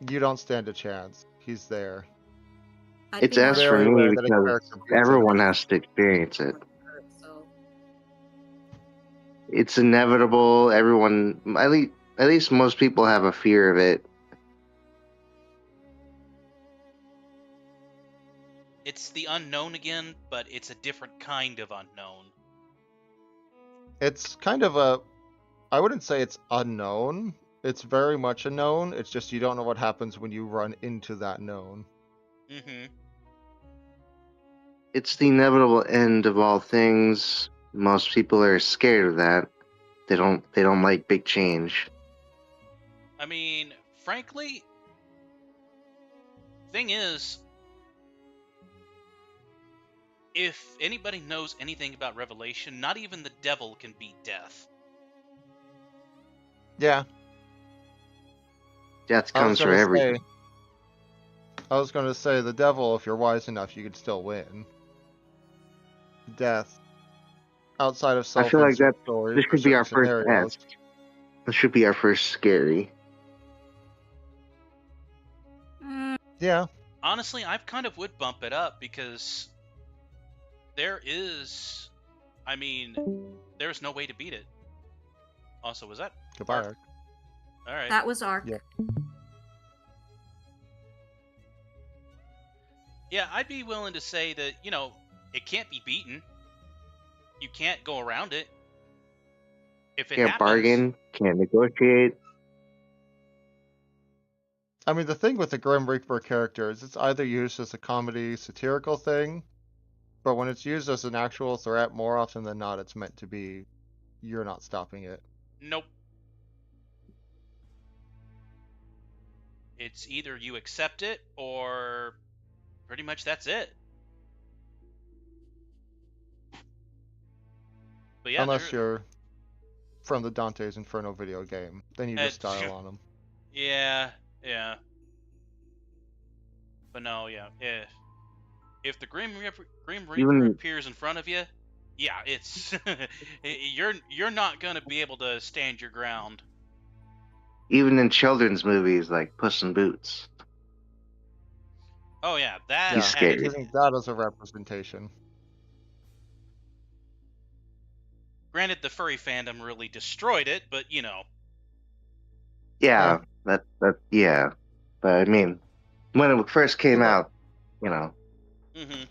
You don't stand a chance. He's there. I'd It's be S more for Very me rare that a because character beats it. everyone has to experience it. So It's inevitable. Everyone, at least most people have a fear of it. It's the unknown again, but it's a different kind of unknown. It's kind of a. I wouldn't say it's unknown. It's very much a known. It's just you don't know what happens when you run into that known. Mm-hmm. It's the inevitable end of all things. Most people are scared of that. They don't like big change. I mean, frankly, thing is, if anybody knows anything about Revelation, not even the devil can beat death. Yeah. Death I was comes for gonna everything. say. I was gonna say the devil. If you're wise enough, you could still win. Death. Outside of I feel like self-insert that stories this for could be our certain first scenarios. S. This should be our first scary. Yeah. Honestly, I kind of would bump it up because there is, I mean, there's no way to beat it. Also, was that Goodbye. Ark? Ark. All right. that was Ark. Yeah. Yeah, I'd be willing to say that, it can't be beaten. You can't go around it. If it Can't happens, bargain, can't negotiate. I mean, the thing with the Grim Reaper character is it's either used as a comedy satirical thing, but when it's used as an actual threat, more often than not, it's meant to be you're not stopping it. nope. It's either you accept it or pretty much that's it. But yeah, Unless you're from the Dante's Inferno video game, then you just style on them. Yeah. But no, yeah. If the Grim Reaper Even appears in front of you, yeah, it's you're not gonna be able to stand your ground. even in children's movies like Puss in Boots. Oh yeah, that He's scary. Using that as a representation. Granted, the furry fandom really destroyed it, but Yeah, that yeah. But I mean, when it first came out, Mm-hmm.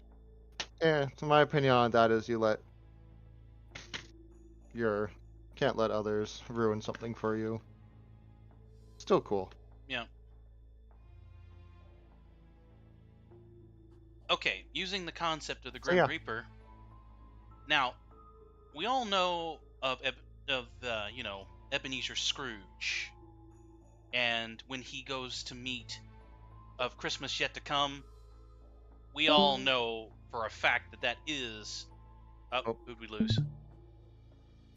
Yeah, to my opinion on that is can't let others ruin something for you. Still cool. Yeah. Okay, using the concept of the Grim yeah. Reaper. Now, we all know of Ebenezer Scrooge, and when he goes to meet of Christmas Yet to Come, we all know for a fact that is. Oh, who'd we lose?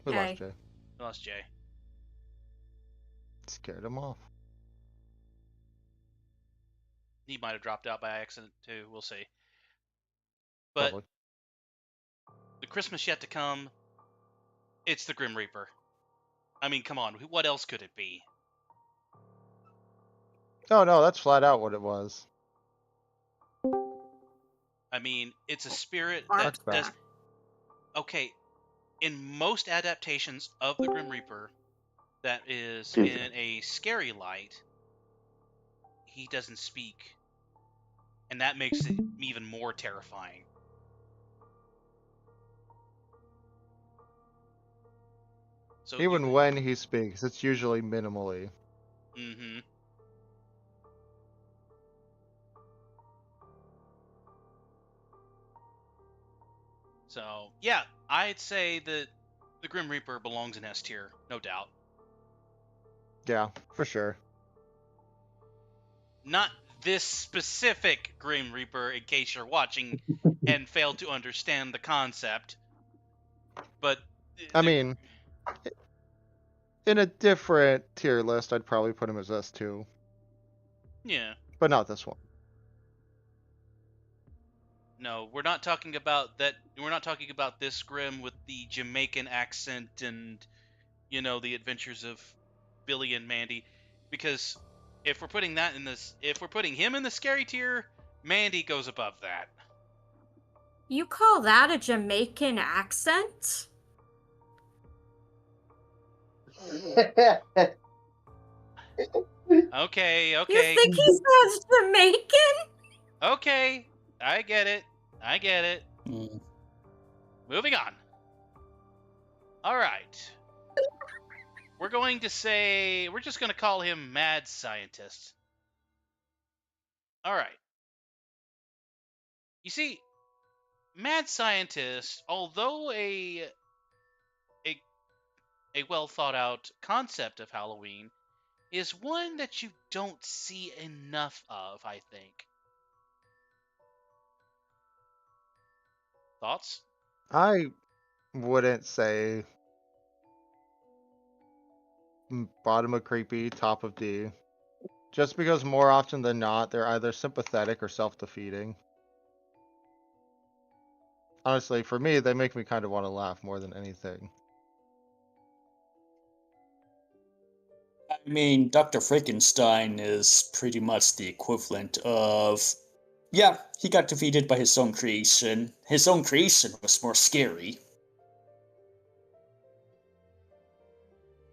We Jay. lost Jay. We lost Jay. Scared him off. He might have dropped out by accident too. We'll see. But Probably. the Christmas Yet to Come, it's the Grim Reaper. I mean, come on. What else could it be? No, that's flat out what it was. I mean, it's a spirit Arc that does. back. Okay, in most adaptations of the Grim Reaper, that is Dude. in a scary light, he doesn't speak, and that makes it even more terrifying. So Even when he speaks, it's usually minimally. Mm-hmm. So, yeah, I'd say that the Grim Reaper belongs in S tier, no doubt. Yeah, for sure. Not this specific Grim Reaper, in case you're watching and failed to understand the concept. But I mean, in a different tier list, I'd probably put him as S2. Yeah. But not this one. No, we're not talking about that. We're not talking about this Grim with the Jamaican accent and, the adventures of Billy and Mandy. Because if we're putting him in the scary tier, Mandy goes above that. You call that a Jamaican accent? Okay. You think he sounds Jamaican? Okay, I get it. Mm. Moving on. All right. We're just going to call him Mad Scientist. All right. You see, Mad Scientist, although a well thought out concept of Halloween, is one that you don't see enough of, I think. Thoughts? I wouldn't say bottom of creepy, top of D. Just because more often than not, they're either sympathetic or self-defeating. Honestly, for me, they make me kind of want to laugh more than anything. I mean, Dr. Frankenstein is pretty much the equivalent of, yeah, he got defeated by his own creation. His own creation was more scary.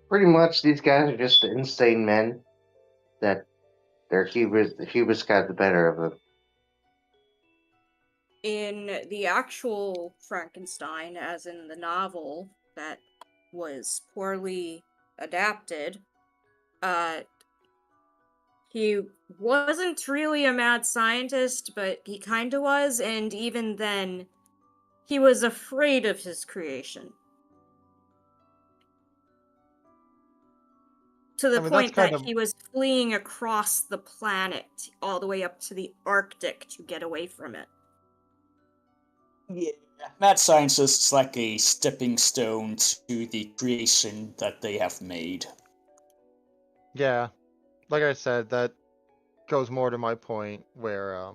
Pretty much, these guys are just insane men that their hubris got the better of them. in the actual Frankenstein, as in the novel that was poorly adapted, he wasn't really a mad scientist, but he kinda was, and even then, he was afraid of his creation. To the I mean, that's point kind that of he was fleeing across the planet all the way up to the Arctic to get away from it. Yeah. Mad science is like a stepping stone to the creation that they have made. yeah. Like I said, that goes more to my point where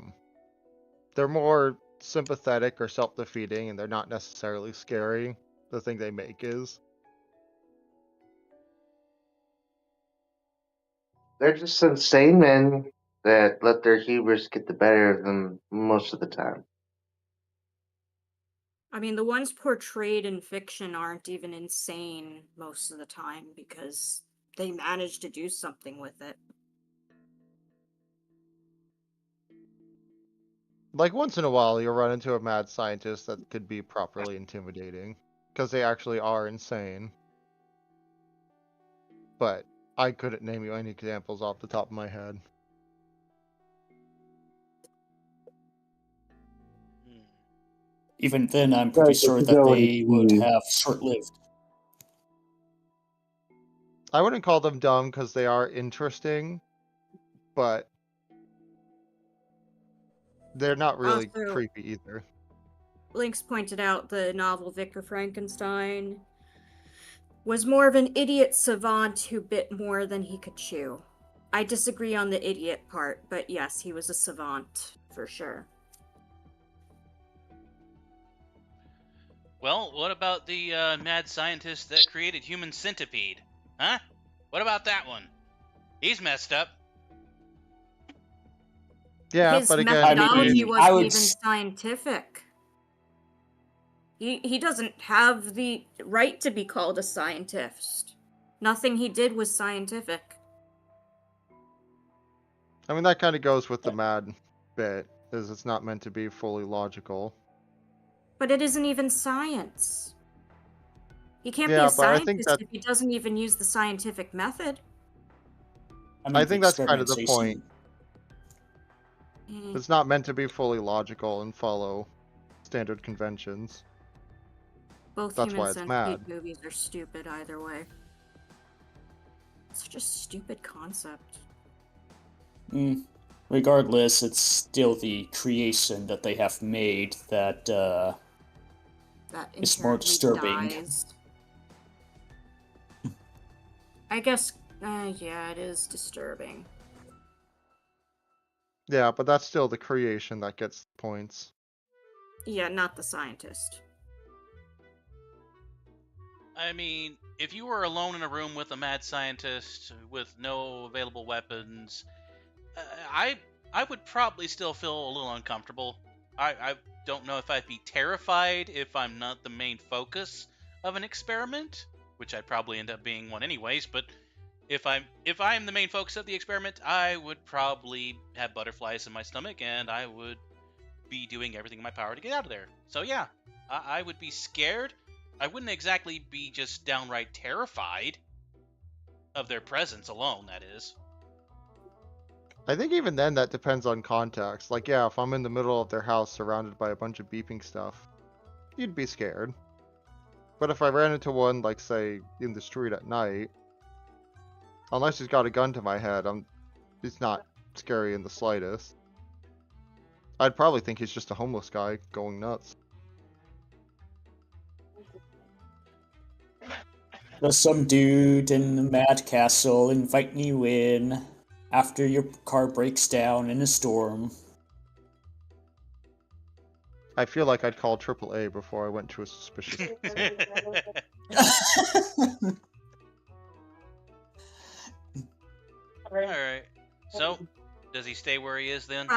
they're more sympathetic or self-defeating, and they're not necessarily scary. The thing they make is. They're just insane men that let their hubris get the better of them most of the time. I mean, the ones portrayed in fiction aren't even insane most of the time because they manage to do something with it. Like, once in a while, you'll run into a mad scientist that could be properly intimidating, because they actually are insane. But I couldn't name you any examples off the top of my head. Even then, I'm pretty sure that they would have short-lived. I wouldn't call them dumb because they are interesting, but they're not really Also, creepy either. Lynx pointed out the novel Victor Frankenstein was more of an idiot savant who bit more than he could chew. I disagree on the idiot part, but yes, he was a savant, for sure. Well, what about the mad scientist that created Human Centipede? Huh? What about that one? He's messed up. Yeah, His but again, methodology I mean, wasn't I would even scientific. He doesn't have the right to be called a scientist. Nothing he did was scientific. I mean, that kind of goes with the mad bit, is it's not meant to be fully logical. But it isn't even science. He can't be Yeah, a but I think scientist that if he doesn't even use the scientific method. I mean, I the think that's kind of the experimentation- point. Eh, It's not meant to be fully logical and follow standard conventions. Both That's Human why it's Centipede mad. movies are stupid either way. Such a stupid concept. Regardless, it's still the creation that they have made that That It's more inherently disturbing. dies. I guess, yeah, it is disturbing. Yeah, but that's still the creation that gets points. Yeah, not the scientist. I mean, if you were alone in a room with a mad scientist with no available weapons, I would probably still feel a little uncomfortable. I don't know if I'd be terrified if I'm not the main focus of an experiment, which I'd probably end up being one anyways, but if I'm the main focus of the experiment, I would probably have butterflies in my stomach and I would be doing everything in my power to get out of there. So yeah, I would be scared. I wouldn't exactly be just downright terrified of their presence alone, that is. I think even then that depends on context. Like, yeah, if I'm in the middle of their house surrounded by a bunch of beeping stuff, you'd be scared. But if I ran into one, like, say, in the street at night, unless he's got a gun to my head, it's not scary in the slightest. I'd probably think he's just a homeless guy going nuts. there's some dude in the Mad Castle inviting you in after your car breaks down in a storm. I feel like I'd call AAA before I went to a suspicious. Alright. So, does he stay where he is then?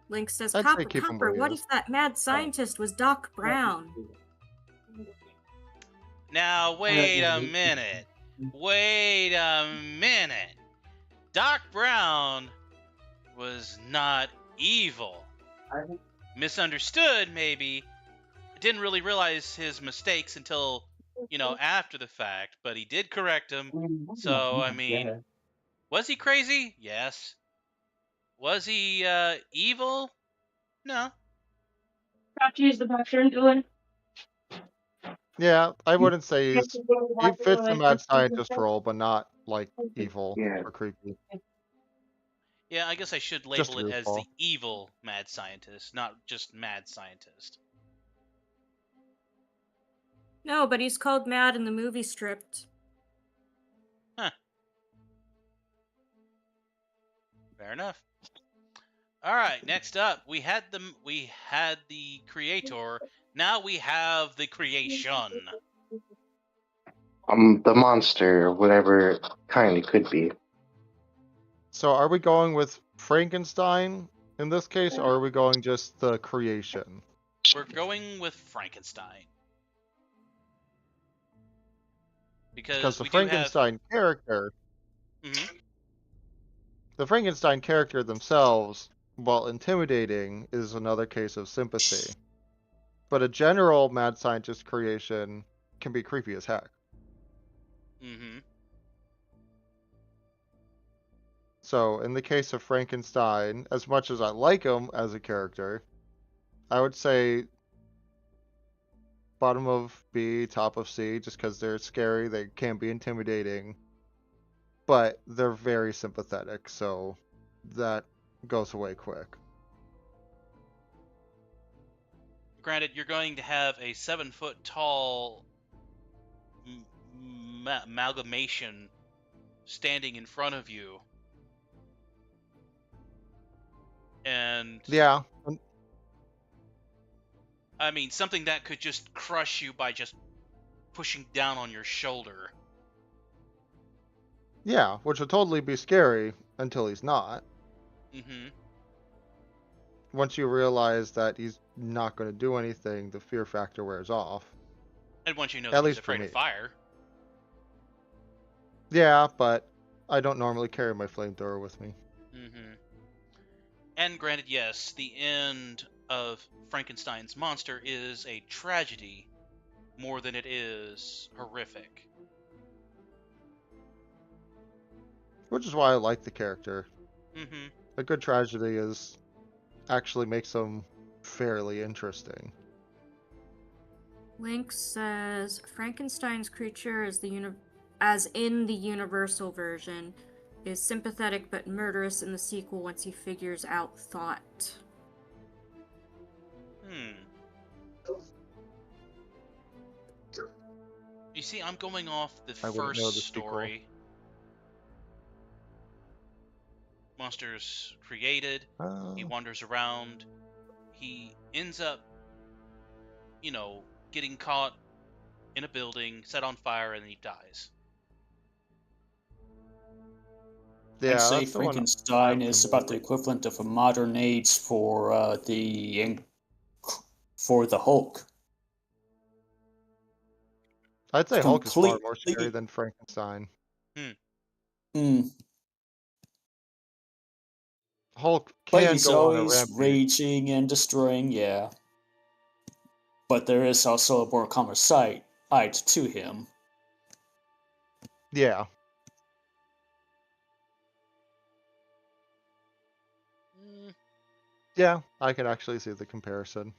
Link says, I'd say Copper, keep him Copper, where he what is. if that mad scientist was Doc Brown? Now, wait a minute. Wait a minute. Doc Brown was not evil. misunderstood, maybe. Didn't really realize his mistakes until, after the fact, but he did correct him. So, I mean, was he crazy? Yes. Was he evil? No. Got to use the bathroom, Dylan. Yeah, I wouldn't say he fits the mad scientist role, but not like evil Yeah. or creepy. Yeah, I guess I should Just label it as the goofball. evil mad scientist, not just mad scientist. No, but he's called Mad in the movie script. Fair enough. All right, next up, we had the creator. Now we have the creation. The monster, whatever kind it could be. So are we going with Frankenstein in this case, or are we going just the creation? We're going with Frankenstein. Because the we do have... Frankenstein character, Mhm. the Frankenstein character themselves, while intimidating, is another case of sympathy. But a general mad scientist creation can be creepy as heck. Mm-hmm. So in the case of Frankenstein, as much as I like him as a character, I would say bottom of B, top of C, just because they're scary, they can be intimidating, but they're very sympathetic, so that goes away quick. Granted, you're going to have a 7-foot tall amalgamation standing in front of you. And yeah, I mean, something that could just crush you by just pushing down on your shoulder. Yeah, which would totally be scary until he's not. Mm-hmm. Once you realize that he's not going to do anything, the fear factor wears off. And once you know At that he's least for afraid me. of fire. Yeah, but I don't normally carry my flamethrower with me. Mm-hmm. And granted, yes, the end of Frankenstein's monster is a tragedy more than it is horrific. Which is why I like the character. Mm-hmm. A good tragedy actually makes them fairly interesting. Link says Frankenstein's creature as in the Universal version is sympathetic but murderous in the sequel once he figures out thought. You see, I'm going off the I wouldn't know first the sequel. story. Monster's created. He wanders around. He ends up, getting caught in a building, set on fire, and then he dies. Yeah, I'd say that's the one Frankenstein I'm is familiar about the with. equivalent of a modern age for the Hulk. I'd say Hulk is far more scary Completely- than Frankenstein. Hulk But can he's go on a always rampage. raging and destroying, yeah. But there is also a more calmer side to him. Yeah, yeah, I can actually see the comparison.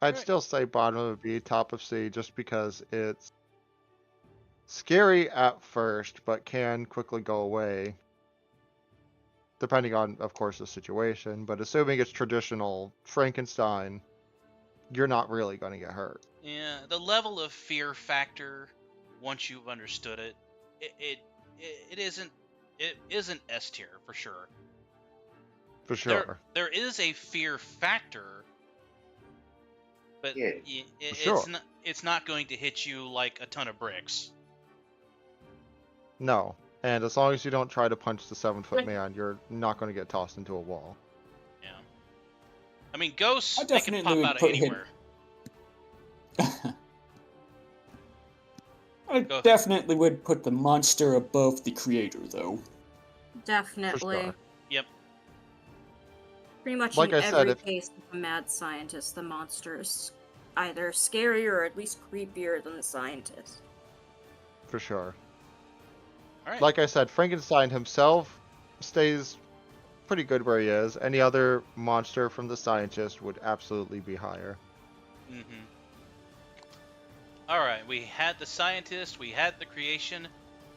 I'd Right. still say bottom of B, top of C, just because it's scary at first, but can quickly go away. Depending on, of course, the situation. But assuming it's traditional Frankenstein, you're not really going to get hurt. Yeah, the level of fear factor, once you've understood it, it isn't S tier for sure. For sure. There is a fear factor, but Yeah, sure. it's not going to hit you like a ton of bricks. No. And as long as you don't try to punch the 7-foot man, you're not going to get tossed into a wall. Yeah. I mean, ghosts, I they can definitely pop would out of put him- anywhere. I Go. definitely would put the monster above the creator, though. Definitely. sure. Yep. Pretty much Like in I said, every if case of a mad scientist, the monster is either scarier or at least creepier than the scientist. for sure. All right. Like I said, Frankenstein himself stays pretty good where he is. Any other monster from the scientist would absolutely be higher. Mm-hmm. All right. We had the scientist. We had the creation.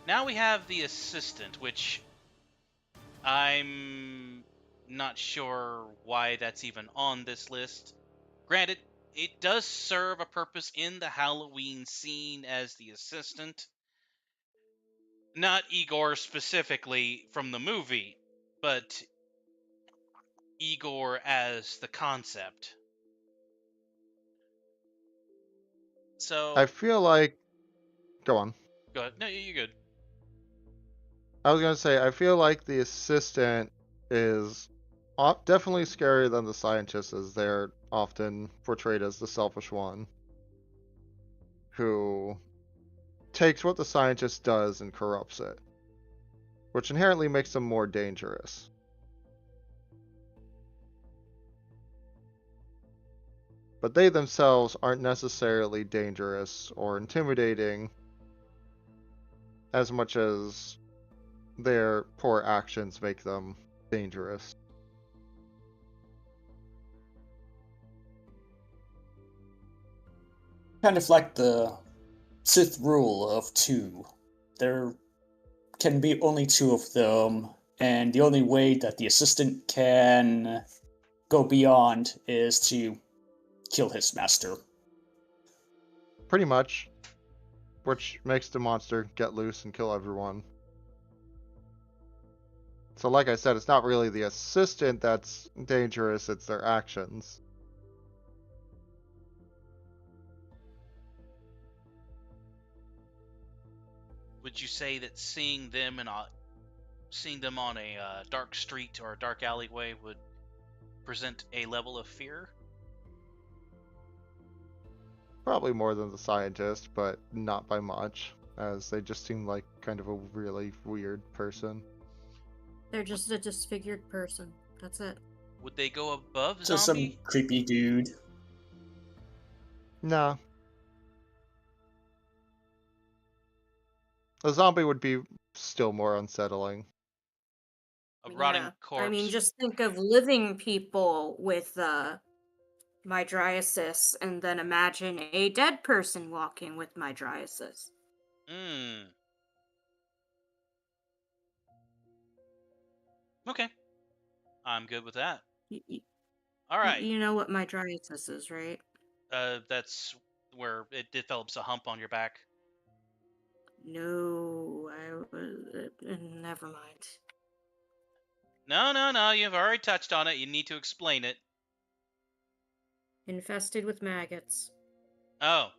Now we have the assistant, which I'm not sure why that's even on this list. Granted, it does serve a purpose in the Halloween scene as the assistant. Not Igor specifically from the movie, but Igor as the concept. So, I feel like. Go on. go ahead. No, you're good. I was gonna say, I feel like the assistant is definitely scarier than the scientist, as they're often portrayed as the selfish one who takes what the scientist does and corrupts it, which inherently makes them more dangerous. But they themselves aren't necessarily dangerous or intimidating as much as their poor actions make them dangerous. Kind of like the Sith rule of two. There can be only two of them, and the only way that the assistant can go beyond is to kill his master. Pretty much. Which makes the monster get loose and kill everyone. So like I said, it's not really the assistant that's dangerous, it's their actions. Would you say that seeing them on a dark street or a dark alleyway would present a level of fear? Probably more than the scientist, but not by much, as they just seem like kind of a really weird person. They're just a disfigured person. That's it. Would they go above Just zombie? some creepy dude. Nah. A zombie would be still more unsettling. A rotting Yeah. corpse? I mean, just think of living people with mydriasis, and then imagine a dead person walking with mydriasis. Okay. I'm good with that. Y- All right. You know what mydriasis is, right? That's where it develops a hump on your back. No, never mind. No. You've already touched on it. You need to explain it. Infested with maggots. Oh.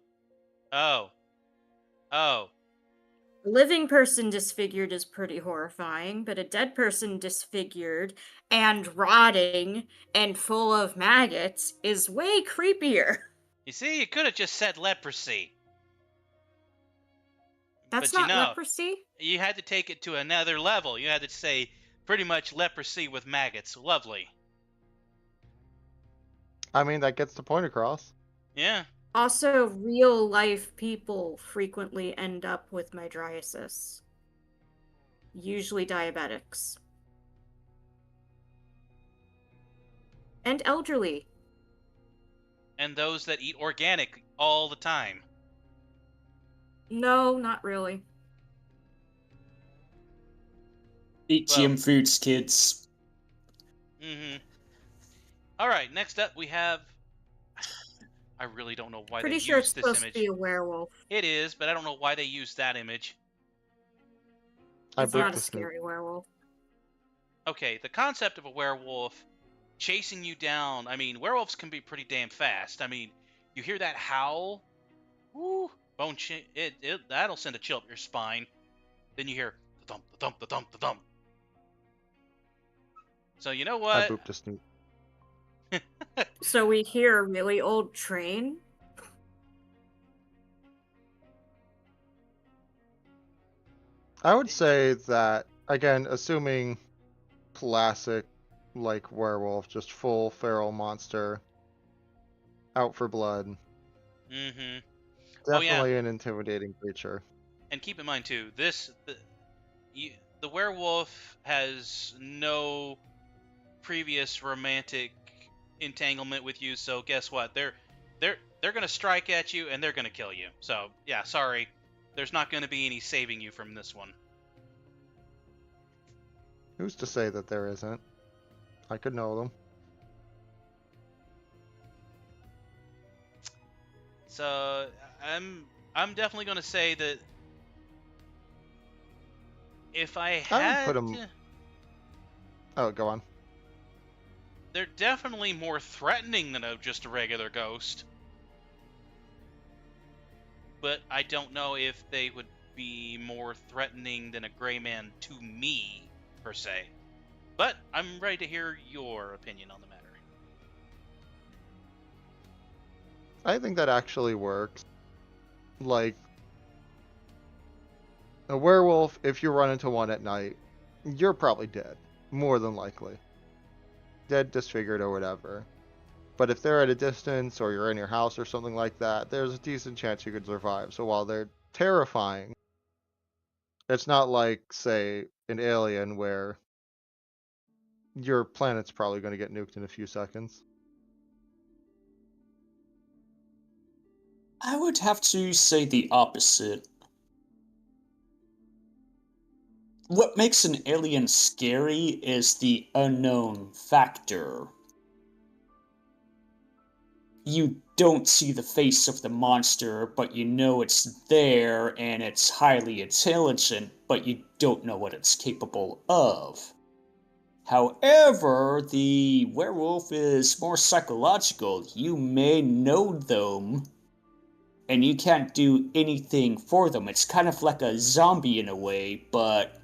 A living person disfigured is pretty horrifying, but a dead person disfigured and rotting and full of maggots is way creepier. You see, you could have just said leprosy. That's But you not know, leprosy. you had to take it to another level. You had to say pretty much leprosy with maggots. Lovely. I mean, that gets the point across. Yeah. Also, real life people frequently end up with mydriasis. Usually diabetics. And elderly. And those that eat organic all the time. No, not really. Eat Well- GM foods, kids. Mm-hmm. All right, next up we have... I really don't know why Pretty they sure it's used this supposed image. to be a werewolf. It is, but I don't know why they used that image. It's not a this new- scary werewolf. Okay, the concept of a werewolf chasing you down. I mean, werewolves can be pretty damn fast. I mean, you hear that howl, woo, that'll send a chill up your spine. Then you hear the thump, the thump, the thump, the thump. So you know I what? booped a snoot. So we hear a really old train. I would say that, again, assuming classic, like, werewolf, just full feral monster, out for blood. Mm-hmm. Oh, yeah. Definitely an intimidating creature. And keep in mind too, the werewolf has no previous romantic entanglement with you, so guess what? They're gonna strike at you and they're gonna kill you. So yeah, sorry, there's not gonna be any saving you from this one. Who's to say that there isn't? I could know them. So I'm definitely gonna say that if I I would had put 'em- to, Oh, go on. they're definitely more threatening than just a regular ghost. But I don't know if they would be more threatening than a gray man to me, per se. But I'm ready to hear your opinion on the matter. I think that actually works. Like, a werewolf, if you run into one at night, you're probably dead. More than likely. Dead, disfigured, or whatever. But if they're at a distance, or you're in your house or something like that, there's a decent chance you could survive. So while they're terrifying, it's not like, say, an alien where your planet's probably going to get nuked in a few seconds. I would have to say the opposite. What makes an alien scary is the unknown factor. You don't see the face of the monster, but you know it's there and it's highly intelligent, but you don't know what it's capable of. However, the werewolf is more psychological. You may know them, and you can't do anything for them. It's kind of like a zombie in a way, but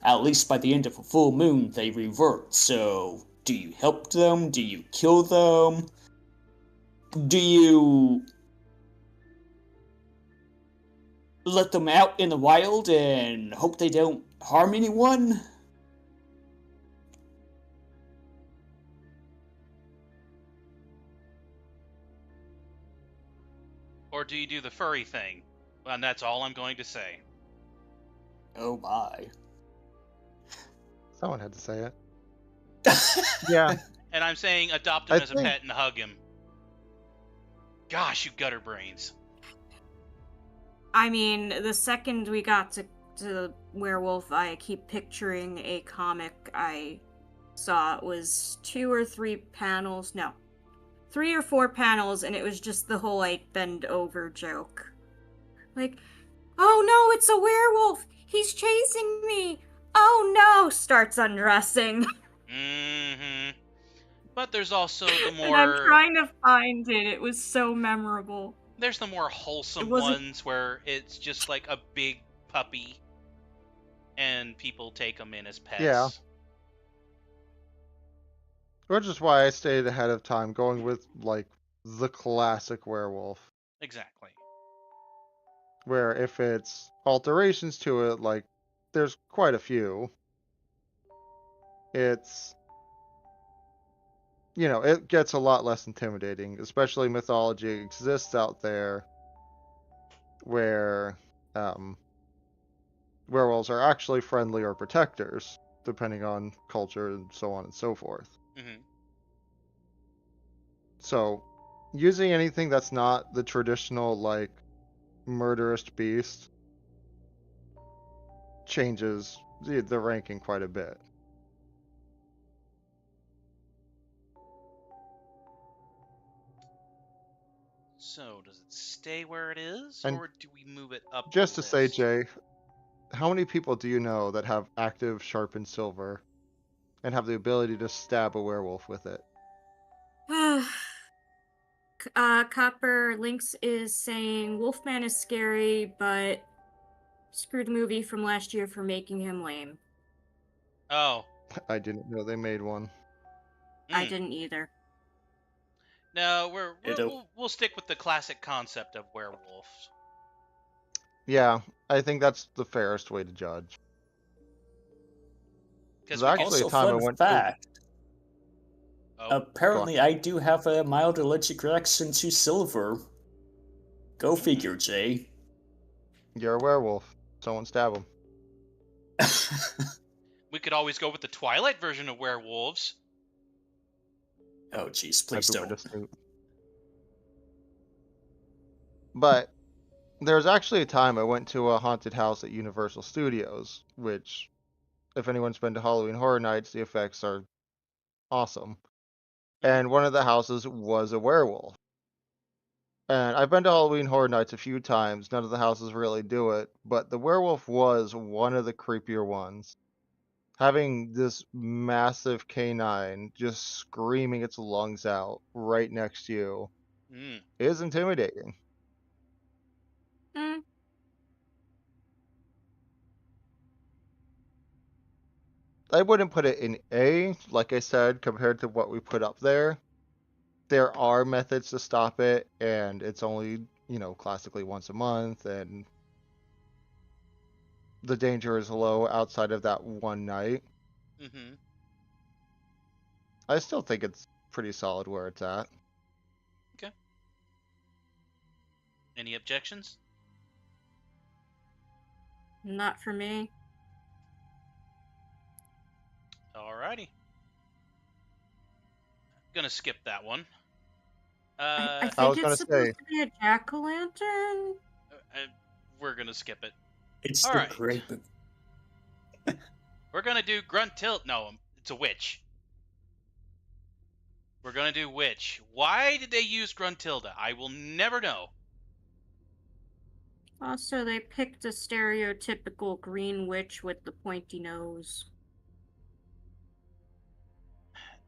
at least by the end of a full moon, they revert. So, do you help them? Do you kill them? Do you let them out in the wild and hope they don't harm anyone? Or do you do the furry thing? And that's all I'm going to say. Oh my. Someone had to say it. Yeah. And I'm saying adopt him I as a think- pet and hug him. Gosh, you gutter brains. I mean, the second we got to werewolf, I keep picturing a comic I saw. It was 2 or 3 panels. No. 3 or 4 panels, and it was just the whole, like, bend over joke. Like, oh no, it's a werewolf! He's chasing me! Oh no! Starts undressing. Mm-hmm. But there's also the And I'm more... trying to find it. It was so memorable. There's the more wholesome It wasn't- ones where it's just like a big puppy and people take them in as pets. Yeah. Which is why I stayed ahead of time, going with, like, the classic werewolf. Exactly. Where if it's alterations to it, like, there's quite a few. It's, you know, it gets a lot less intimidating, especially mythology exists out there where werewolves are actually friendly or protectors, depending on culture and so on and so forth. Mm-hmm. So, using anything that's not the traditional, like, murderous beast changes the ranking quite a bit. So, does it stay where it is, And or do we move it up? Just the to say, list? Jay, how many people do you know that have active sharpened silver and have the ability to stab a werewolf with it? Copper Lynx is saying Wolfman is scary, but screw the movie from last year for making him lame. Oh. I didn't know they made one. I mm. didn't either. No, Ditto. we'll stick with the classic concept of werewolves. Yeah, I think that's the fairest way to judge. Because There's we can. actually Also, a time I fun went to. fact. Oh, Apparently, I do have a mild allergic reaction to silver. Go figure, Jay. You're a werewolf. Someone stab him. we could always go with the Twilight version of werewolves. Oh, jeez, please Everyone don't. just knew. But there's actually a time I went to a haunted house at Universal Studios, which, if anyone's been to Halloween Horror Nights, the effects are awesome. And one of the houses was a werewolf. And I've been to Halloween Horror Nights a few times. None of the houses really do it, but the werewolf was one of the creepier ones. Having this massive canine just screaming its lungs out right next to you Mm. is intimidating. Mm. I wouldn't put it in A, like I said, compared to what we put up there. There are methods to stop it, and it's only, classically once a month, and the danger is low outside of that one night. Mm-hmm. I still think it's pretty solid where it's at. Any objections? Not for me. Alrighty. Gonna skip that one. I I think was gonna it's supposed say- to be a jack-o'-lantern. We're gonna skip it. It's All the right. great. We're gonna do Gruntilda. No, it's a witch. We're gonna do witch. Why did they use Gruntilda? I will never know. Also, they picked a stereotypical green witch with the pointy nose.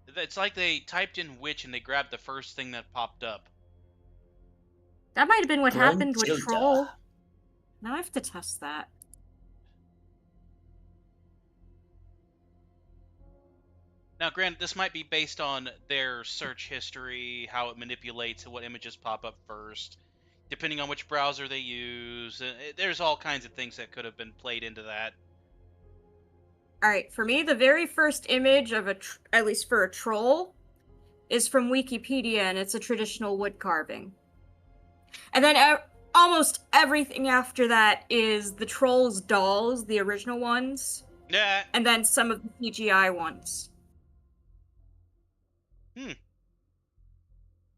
It's like they typed in witch and they grabbed the first thing that popped up. That might have been what happened with Gruntilda. Troll. Now I have to test that. Now, granted, this might be based on their search history, how it manipulates what images pop up first, depending on which browser they use. There's all kinds of things that could have been played into that. Alright, for me, the very first image of at least for a troll, is from Wikipedia, and it's a traditional wood carving. And then almost everything after that is the Trolls dolls, the original ones, Yeah. and then some of the CGI ones.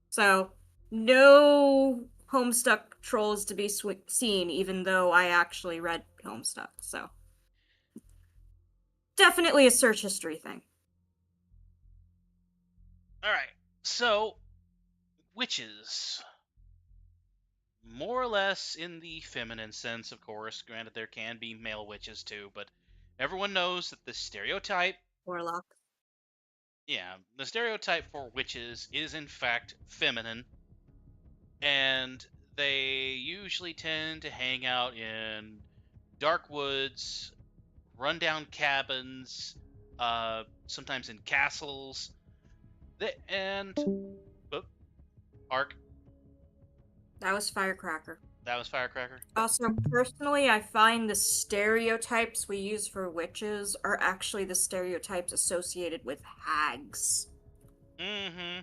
So, no Homestuck trolls to be seen, even though I actually read Homestuck, so. Definitely a search history thing. Alright, so, witches. More or less in the feminine sense, of course. Granted, there can be male witches too, but everyone knows that the stereotype. Warlock. Yeah, the stereotype for witches is in fact feminine, and they usually tend to hang out in dark woods, rundown cabins, sometimes in castles, Ark, That was Firecracker. that was Firecracker. Also, personally, I find the stereotypes we use for witches are actually the stereotypes associated with hags. Mm-hmm.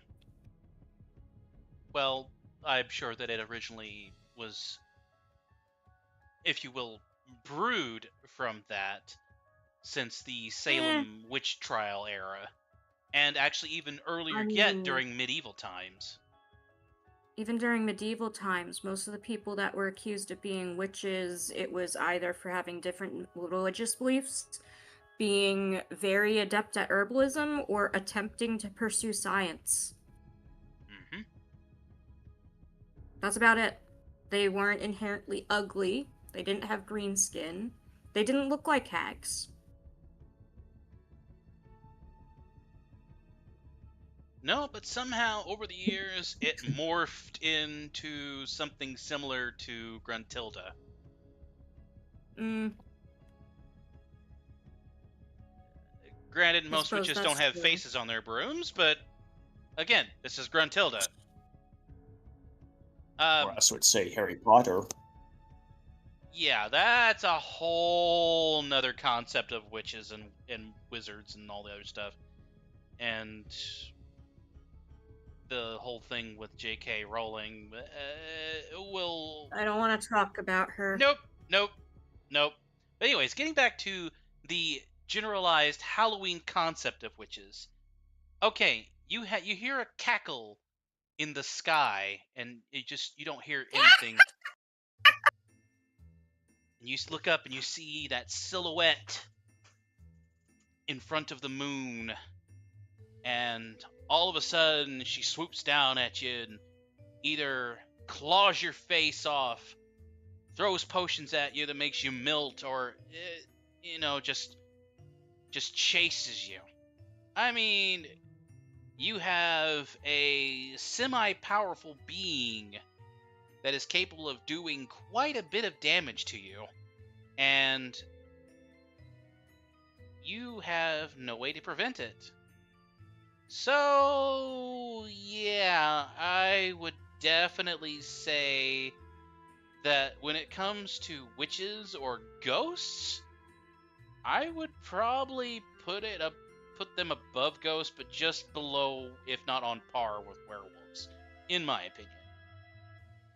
Well, I'm sure that it originally was, if you will, brewed from that since the Salem witch trial era. And actually even earlier yet during medieval times. Even during medieval times, most of the people that were accused of being witches, it was either for having different religious beliefs, being very adept at herbalism, or attempting to pursue science. Mm-hmm. That's about it. They weren't inherently ugly. They didn't have green skin. They didn't look like hags. No, but somehow over the years it morphed into something similar to Gruntilda. Granted, most suppose witches that's don't have true. faces on their brooms, but again, this is Gruntilda. Or I would say Harry Potter. yeah, that's a whole nother concept of witches and wizards and all the other stuff. And the whole thing with J.K. Rowling will... I don't want to talk about her. Nope. But anyways, getting back to the generalized Halloween concept of witches. Okay, you hear a cackle in the sky, and you don't hear anything. And you look up and you see that silhouette in front of the moon, and all of a sudden she swoops down at you and either claws your face off, throws potions at you that makes you melt, or just chases you. I mean, you have a semi-powerful being that is capable of doing quite a bit of damage to you, and you have no way to prevent it. So, yeah, I would definitely say that when it comes to witches or ghosts, I would probably put them above ghosts, but just below, if not on par with werewolves, in my opinion.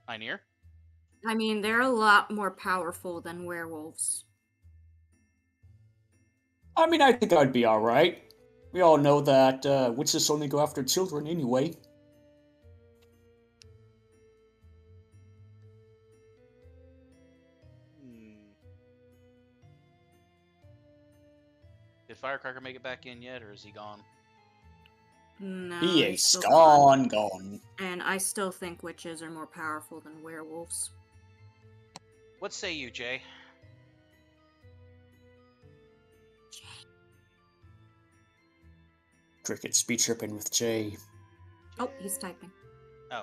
Einir? I mean, they're a lot more powerful than werewolves. I mean, I think I'd be alright. We all know that witches only go after children anyway. Did Firecracker make it back in yet, or is he gone? No, He he's is still gone. And I still think witches are more powerful than werewolves. What say you, Jay? Cricket speed tripping with Jay. Oh, he's typing. Oh.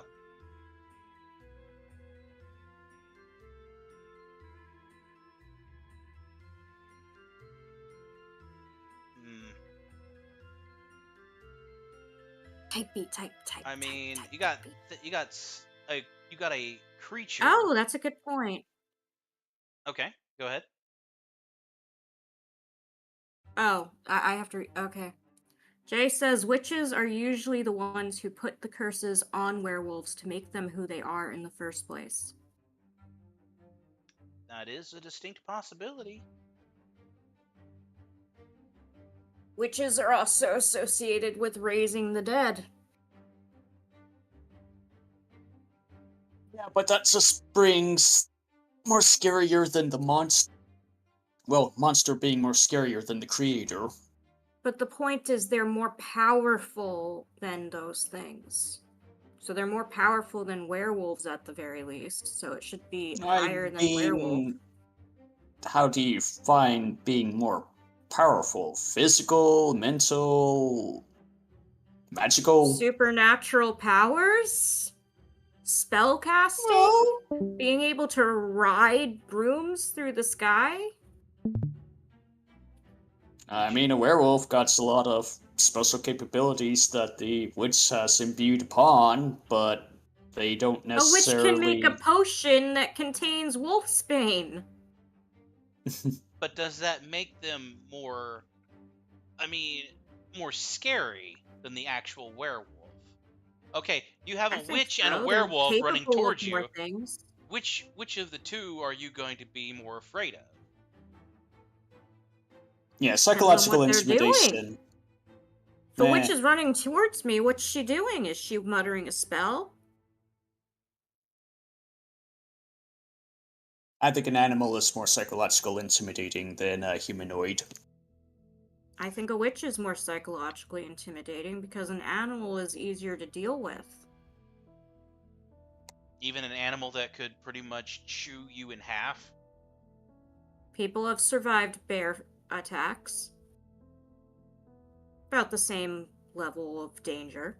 Type B, type. I mean, type, you got B. you got a creature. Oh, that's a good point. Okay, go ahead. Oh, I have to. Okay. Jay says witches are usually the ones who put the curses on werewolves to make them who they are in the first place. That is a distinct possibility. Witches are also associated with raising the dead. Yeah, but that just brings more scarier than the monster. Well, monster being more scarier than the creator. But the point is they're more powerful than those things. So they're more powerful than werewolves at the very least. So it should be higher than werewolf. How do you find being more powerful? Physical, mental, magical? Supernatural powers? Spellcasting? Being able to ride brooms through the sky? I mean, a werewolf got a lot of special capabilities that the witch has imbued upon, but they don't necessarily... A witch can make a potion that contains wolfsbane. But does that make them more scary than the actual werewolf? Okay, you have a witch and a werewolf running towards you. Which of the two are you going to be more afraid of? Yeah, psychological intimidation. The witch is running towards me. What's she doing? Is she muttering a spell? I think an animal is more psychological intimidating than a humanoid. I think a witch is more psychologically intimidating because an animal is easier to deal with. Even an animal that could pretty much chew you in half? People have survived bear attacks. About the same level of danger.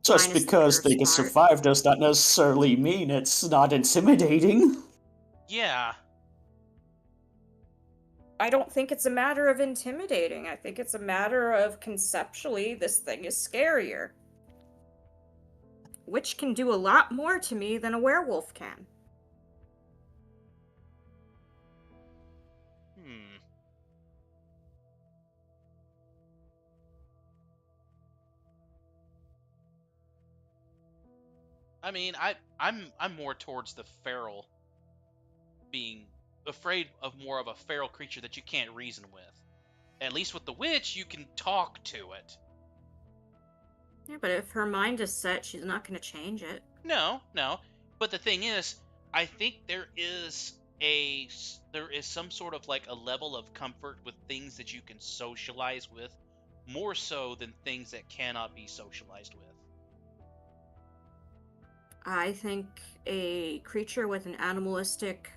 Just because they can survive does not necessarily mean it's not intimidating. Yeah. I don't think it's a matter of intimidating. I think it's a matter of conceptually this thing is scarier. Witch can do a lot more to me than a werewolf can. I mean, I'm more towards the feral, being afraid of more of a feral creature that you can't reason with. At least with the witch, you can talk to it. Yeah, but if her mind is set, she's not going to change it. No, no. But the thing is, I think there is some sort of like a level of comfort with things that you can socialize with, more so than things that cannot be socialized with. I think a creature with an animalistic,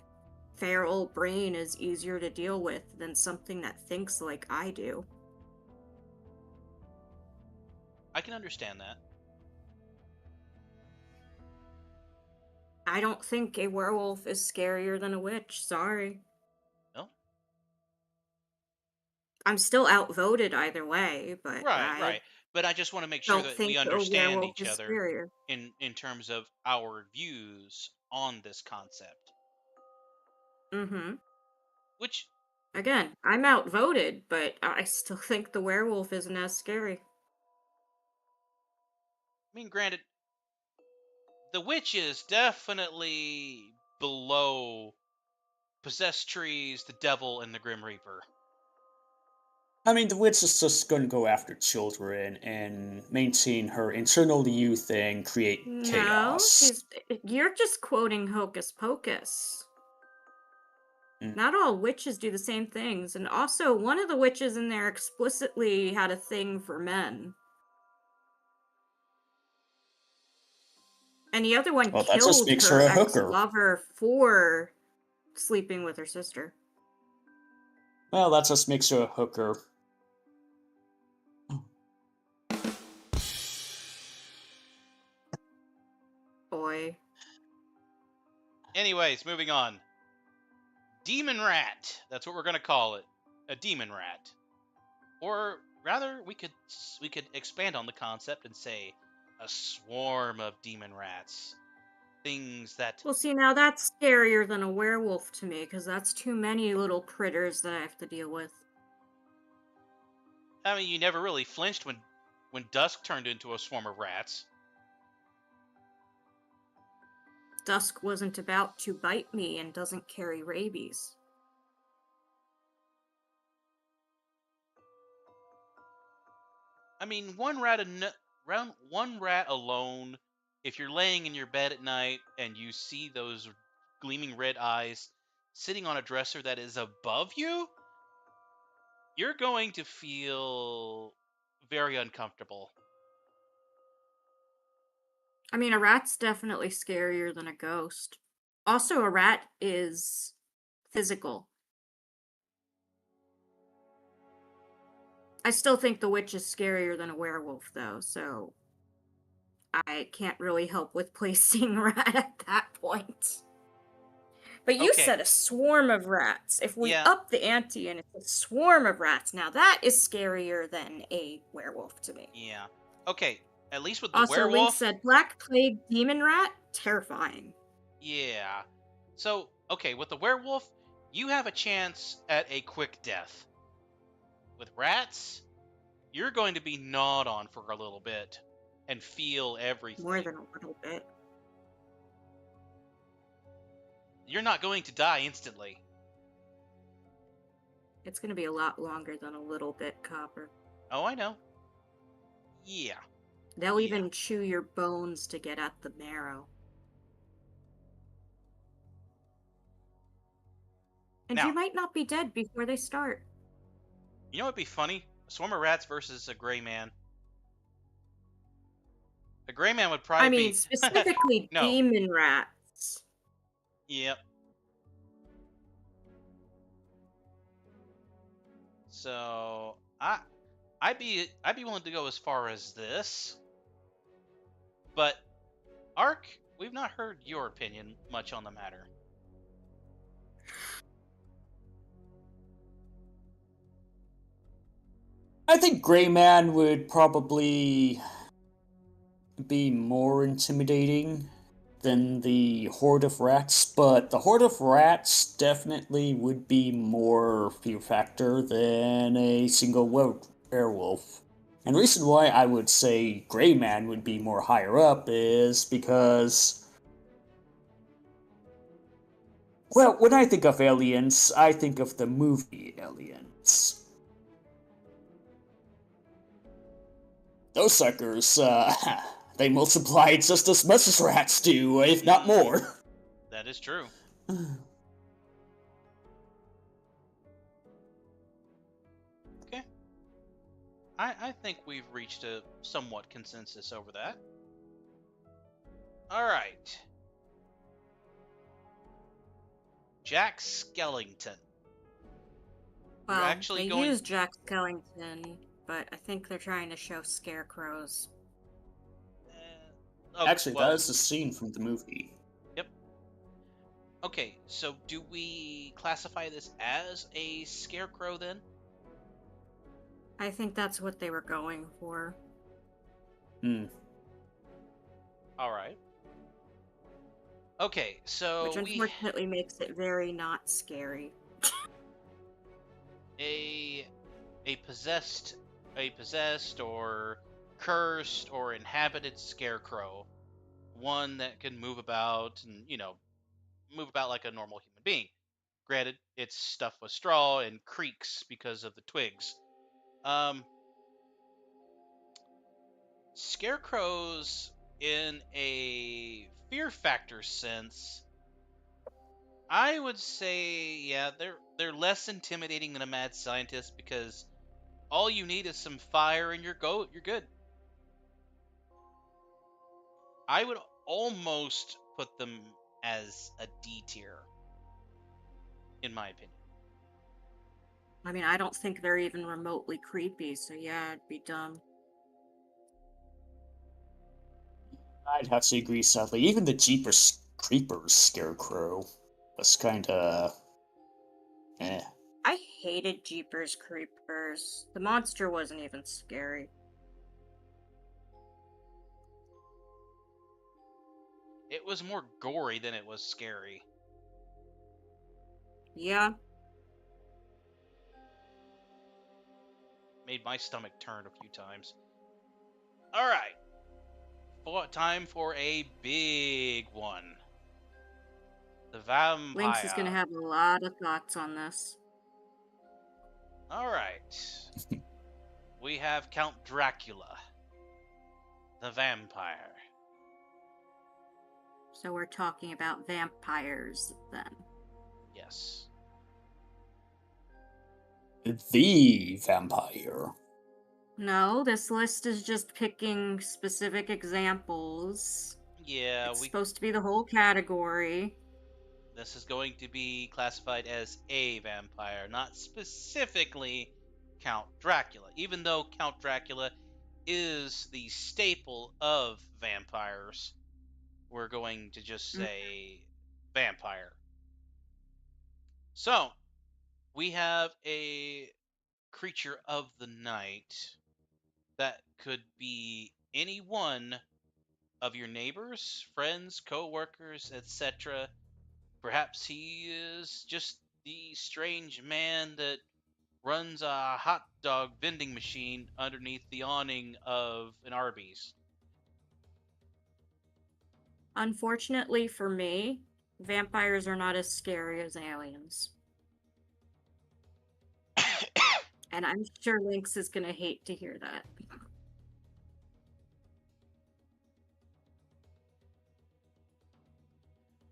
feral brain is easier to deal with than something that thinks like I do. I can understand that. I don't think a werewolf is scarier than a witch. Sorry. No? I'm still outvoted either way, but Right, I right. But I just want to make sure don't that think we a understand werewolf each is other scarier. in terms of our views on this concept. Mm-hmm. Which, Again, I'm outvoted, but I still think the werewolf isn't as scary. I mean, granted, the witch is definitely below possessed trees, the devil, and the Grim Reaper. I mean, the witch is just going to go after children and maintain her internal youth and create No, chaos. you're just quoting Hocus Pocus. Mm. Not all witches do the same things, and also one of the witches in there explicitly had a thing for men. And the other one Well, that just killed makes her her a hooker. ex-lover for sleeping with her sister. Well, that just makes her a hooker. Boy. Anyways, moving on. Demon rat. That's what we're gonna call it. A demon rat. Or rather, we could expand on the concept and say a swarm of demon rats. Things that Well, see, now that's scarier than a werewolf to me, because that's too many little critters that I have to deal with. I mean, you never really flinched when Dusk turned into a swarm of rats. Dusk wasn't about to bite me and doesn't carry rabies. I mean, one rat alone, if you're laying in your bed at night and you see those gleaming red eyes sitting on a dresser that is above you, you're going to feel very uncomfortable. I mean, a rat's definitely scarier than a ghost. Also, a rat is physical. I still think the witch is scarier than a werewolf, though, so I can't really help with placing rat at that point. But you Okay. said a swarm of rats. If we Yeah. up the ante and it's a swarm of rats, now that is scarier than a werewolf to me. Yeah. Okay. At least with the Also, Link werewolf. said Black Plague Demon Rat? Terrifying. Yeah. So, okay, with the werewolf, you have a chance at a quick death. With rats, you're going to be gnawed on for a little bit and feel everything. More than a little bit. You're not going to die instantly. It's gonna be a lot longer than a little bit, Copper. Oh, I know. Yeah. They'll Yeah. even chew your bones to get at the marrow. And Now- you might not be dead before they start. You know what'd be funny? A swarm of rats versus a gray man. A gray man would probably I mean, be... specifically No. demon rats. Yep. So I'd be willing to go as far as this. But Ark, we've not heard your opinion much on the matter. I think Gray Man would probably be more intimidating than the Horde of Rats, but the Horde of Rats definitely would be more fear factor than a single werewolf. And the reason why I would say Gray Man would be more higher up is because, well, when I think of aliens, I think of the movie Aliens. Those suckers, they multiply just as much as rats do, if not more. That is true. Okay. I think we've reached a somewhat consensus over that. Alright. Jack Skellington. Well, actually they going- use Jack Skellington, but I think they're trying to show scarecrows. Actually, well, that is a scene from the movie. okay, so do we classify this as a scarecrow then? I think that's what they were going for. Alright. Okay, so Which unfortunately makes it very not scary. a possessed or cursed or inhabited scarecrow, one that can move about and move about like a normal human being. Granted, it's stuffed with straw and creaks because of the twigs. Scarecrows in a fear factor sense, I would say, yeah, they're less intimidating than a mad scientist because all you need is some fire and you're good. I would almost put them as a D tier, in my opinion. I mean, I don't think they're even remotely creepy, so yeah, it'd be dumb. I'd have to agree, sadly. Even the Jeepers Creepers Scarecrow was kinda... eh. I hated Jeepers Creepers. The monster wasn't even scary. It was more gory than it was scary. Yeah. Made my stomach turn a few times. Alright. Time for a big one. The vampire. Lynx is gonna have a lot of thoughts on this. Alright. We have Count Dracula. The vampire. So we're talking about vampires then. Yes. The vampire. No, this list is just picking specific examples. Yeah, It's supposed to be the whole category. This is going to be classified as a vampire, not specifically Count Dracula, even though Count Dracula is the staple of vampires. We're going to just say vampire. So, we have a creature of the night that could be any one of your neighbors, friends, co-workers, etc. Perhaps he is just the strange man that runs a hot dog vending machine underneath the awning of an Arby's. Unfortunately for me, vampires are not as scary as aliens. And I'm sure Lynx is gonna hate to hear that.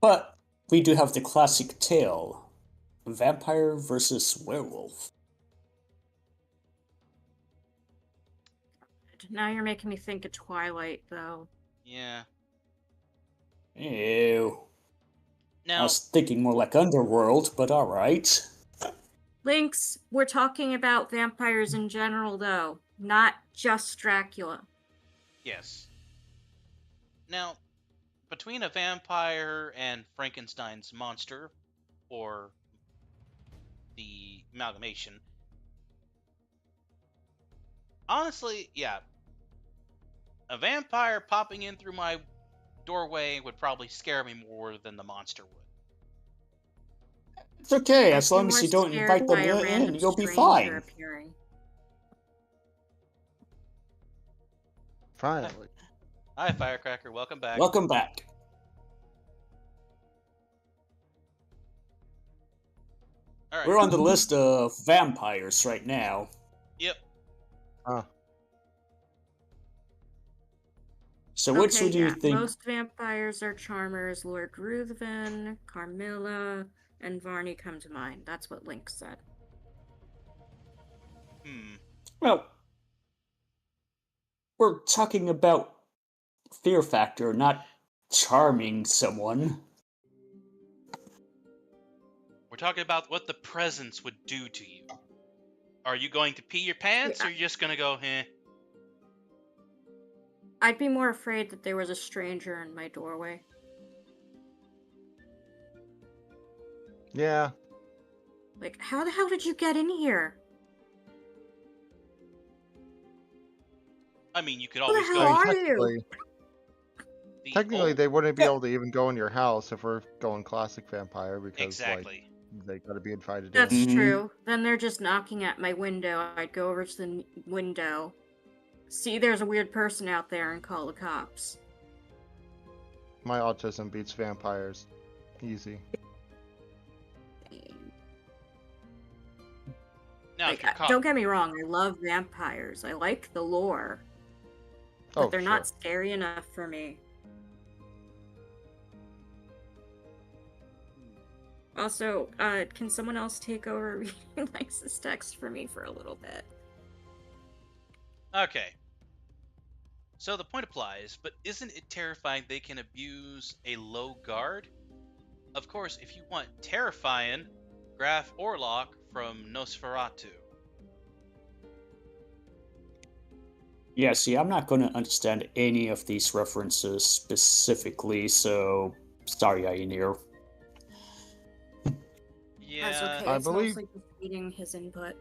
But we do have the classic tale. Vampire versus werewolf. Now you're making me think of Twilight, though. Yeah. Ew. I Now, was thinking more like Underworld, but alright. Lynx, we're talking about vampires in general, though, not just Dracula. yes. Now, between a vampire and Frankenstein's monster, or the amalgamation, honestly, yeah, a vampire popping in through my doorway would probably scare me more than the monster would. It's okay, I'd as be long as more you don't scared invite them by a in, random you'll be stranger fine. appearing. Finally. Hi, Firecracker. Welcome back. Welcome back. All right. We're on the list of vampires right now. Yep. So which Okay, would you yeah. think? Most vampires are charmers. Lord Ruthven, Carmilla, and Varney come to mind. That's what Link said. Well, we're talking about fear factor, not charming someone. We're talking about what the presence would do to you. Are you going to pee your pants, or are you just gonna go, eh? I'd be more afraid that there was a stranger in my doorway. Yeah. Like, how the hell did you get in here? I mean, you could Who the always hell go. are technically, you? technically old- they wouldn't be Yeah. able to even go in your house if we're going classic vampire because Exactly. like they gotta be invited That's in. Mhm. true. Then they're just knocking at my window. I'd go over to the window, see there's a weird person out there, and call the cops. My autism beats vampires. Easy. Now, if Like, you're caught, don't get me wrong, I love vampires. I like the lore, but Oh, they're sure. not scary enough for me. Also, can someone else take over reading Lysa's text for me for a little bit? okay. So the point applies, but isn't it terrifying they can abuse a low guard? Of course, if you want terrifying, Graf Orlok from Nosferatu. Yeah, see, I'm not going to understand any of these references specifically, so sorry, Ioneer. Yeah. That's okay. I It's believe- mostly just reading his input.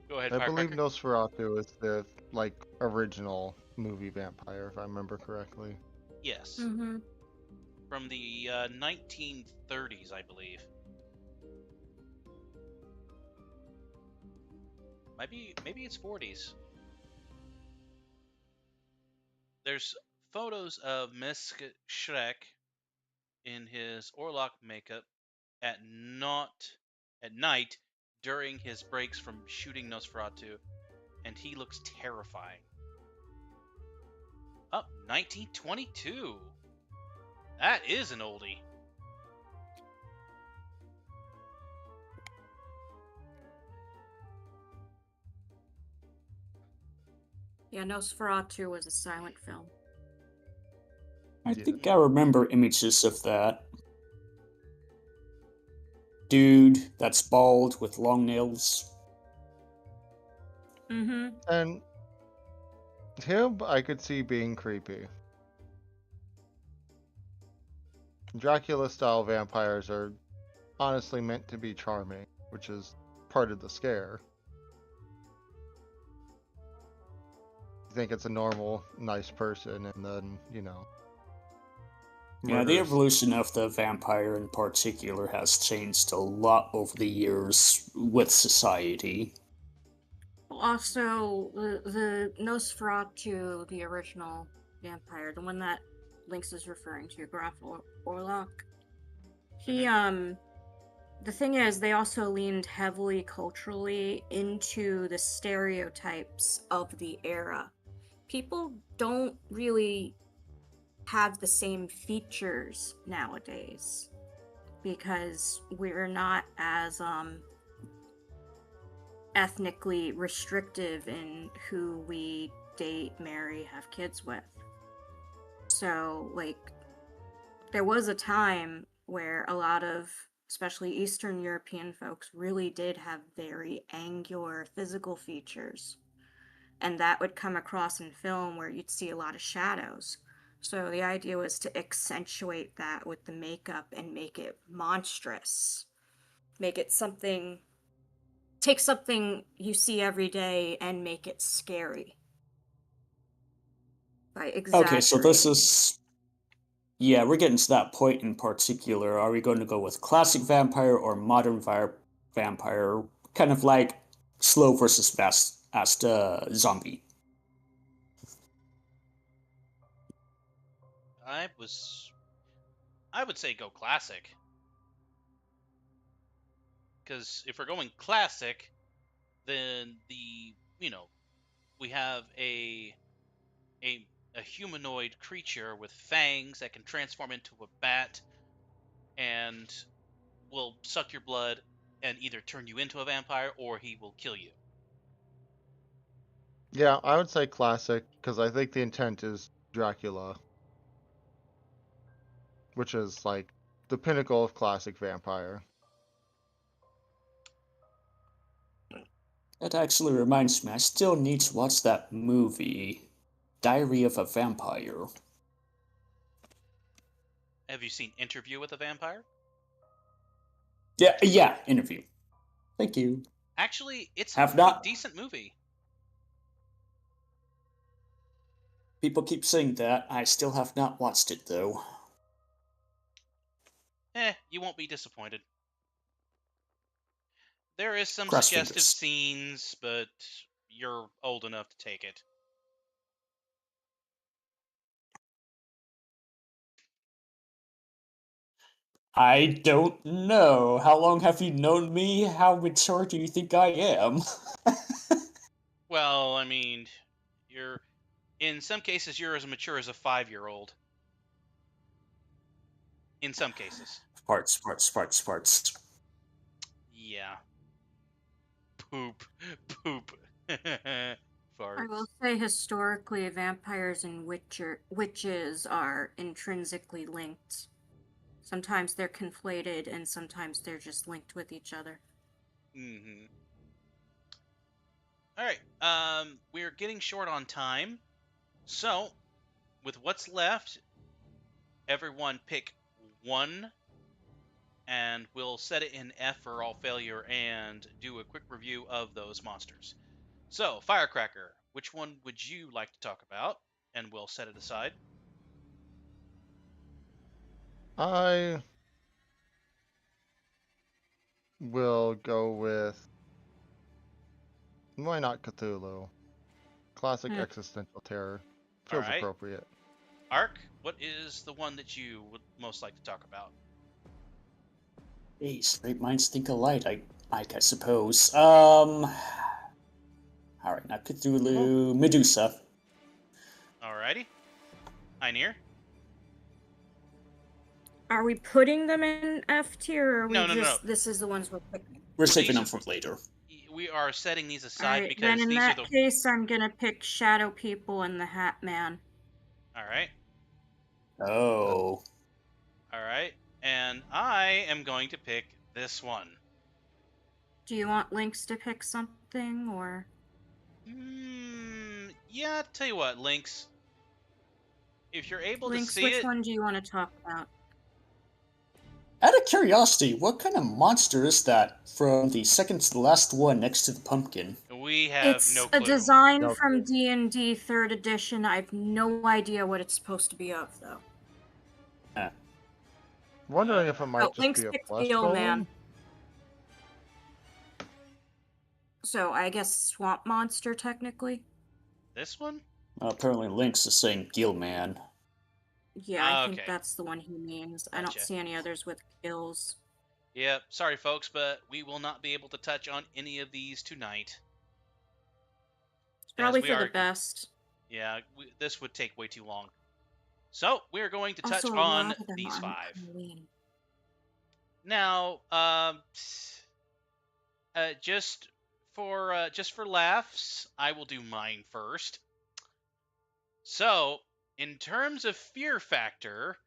Go ahead, I believe Firecracker. Nosferatu is the like original movie vampire, if I remember correctly. Yes. Mm-hmm. From the 1930s, I believe. Maybe it's 40s. There's photos of Misk Shrek in his Orlok makeup at night during his breaks from shooting Nosferatu, and he looks terrifying. Oh, 1922. That is an oldie. Yeah, Nosferatu was a silent film. I Yeah. think I remember images of that. Dude that's bald with long nails. Mm-hmm. And him, I could see being creepy. Dracula-style vampires are honestly meant to be charming, which is part of the scare. You think it's a normal, nice person, and then, you know. Yeah, the murders. evolution of the vampire in particular has changed a lot over the years with society. Also, the Nosferatu, the original vampire, the one that Lynx is referring to, Graf Orlok, he, the thing is, they also leaned heavily culturally into the stereotypes of the era. People don't really have the same features nowadays because we're not as ethnically restrictive in who we date, marry, have kids with. So, like, there was a time where a lot of, especially Eastern European folks, really did have very angular physical features. And that would come across in film where you'd see a lot of shadows. So the idea was to accentuate that with the makeup and make it monstrous. Make it something. Take something you see every day and make it scary. By exaggerating. Okay, so this is. Yeah, we're getting to that point in particular. Are we going to go with classic vampire or modern vampire? Kind of like slow versus fast as the zombie. I would say go classic. Because if we're going classic, then we have a humanoid creature with fangs that can transform into a bat and will suck your blood and either turn you into a vampire or he will kill you. Yeah, I would say classic because I think the intent is Dracula, which is like the pinnacle of classic vampire. That actually reminds me, I still need to watch that movie, Diary of a Vampire. Have you seen Interview with a Vampire? Yeah, Interview. Thank you. Actually, it's Have a not. decent movie. People keep saying that. I still have not watched it, though. You won't be disappointed. There is some Cross suggestive fingers. scenes, but you're old enough to take it. I don't know. How long have you known me? How mature do you think I am? Well, I mean, in some cases you're as mature as a 5-year-old. In some cases. Parts. Yeah. Poop. I Farts. will say historically, vampires and witches are intrinsically linked. Sometimes they're conflated, and sometimes they're just linked with each other. Mm-hmm. Alright, we're getting short on time. So, with what's left, everyone pick one, and we'll set it in F for all failure and do a quick review of those monsters. So, Firecracker, which one would you like to talk about? And we'll set it aside. I will go with, why not Cthulhu? Classic existential terror. Feels Alright. appropriate. Ark, what is the one that you would most like to talk about? Hey, straight minds think alike, I suppose. Alright, now Cthulhu, Medusa. Alrighty. Einir? Are we putting them in F tier, or are we No. this is the ones we're picking? We're saving them for later. We are setting these aside Alright, because then in these that are the... case, I'm gonna pick Shadow People and the Hat Man. Alright. Oh. Alright. And I am going to pick this one. Do you want Lynx to pick something, or? Yeah, tell you what, Lynx. If you're able Lynx, to see which it... one do you want to talk about? Out of curiosity, what kind of monster is that from the second to the last one next to the pumpkin? We have It's no a clue. design No from D&D 3rd edition. I have no idea what it's supposed to be of, though. Wondering if it might just Lynx be a picked flesh Eel golem? Man. So I guess Swamp Monster, technically? This one? Apparently Lynx is saying Gilman. Yeah, I think Okay. that's the one he means. I don't Gotcha. see any others with gills. Yep, sorry folks, but we will not be able to touch on any of these tonight. It's probably we for are- the best. Yeah, this would take way too long. So, we're going to touch Also, a on lot of them these aren't 5. clean. Now, just for laughs, I will do mine first. So, in terms of fear factor,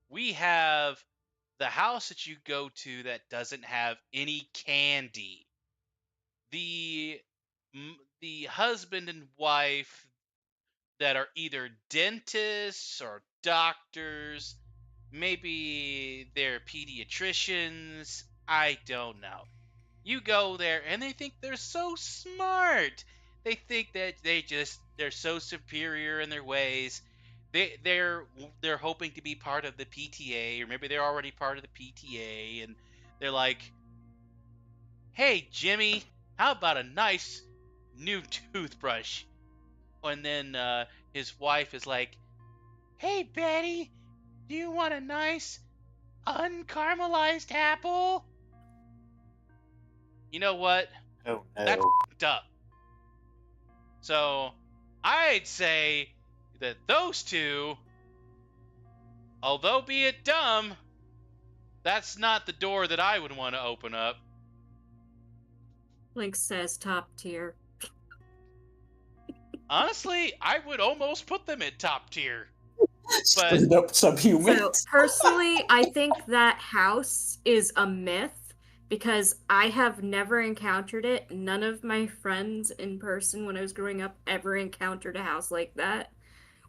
we have the house that you go to that doesn't have any candy. The husband and wife that are either dentists or doctors, maybe they're pediatricians, I don't know. You go there and they think they're so smart. They think that they're so superior in their ways. They're hoping to be part of the PTA, or maybe they're already part of the PTA, and they're like, "Hey Jimmy, how about a nice new toothbrush?" And then his wife is like, "Hey Betty, Do you want a nice, uncaramelized apple? You know what? Oh That's no. f***ed up. So, I'd say that those two, although be it dumb, that's not the door that I would want to open up. Lynx says top tier. Honestly, I would almost put them at top tier. Straight up subhuman. So personally, I think that house is a myth because I have never encountered it. None of my friends in person when I was growing up ever encountered a house like that.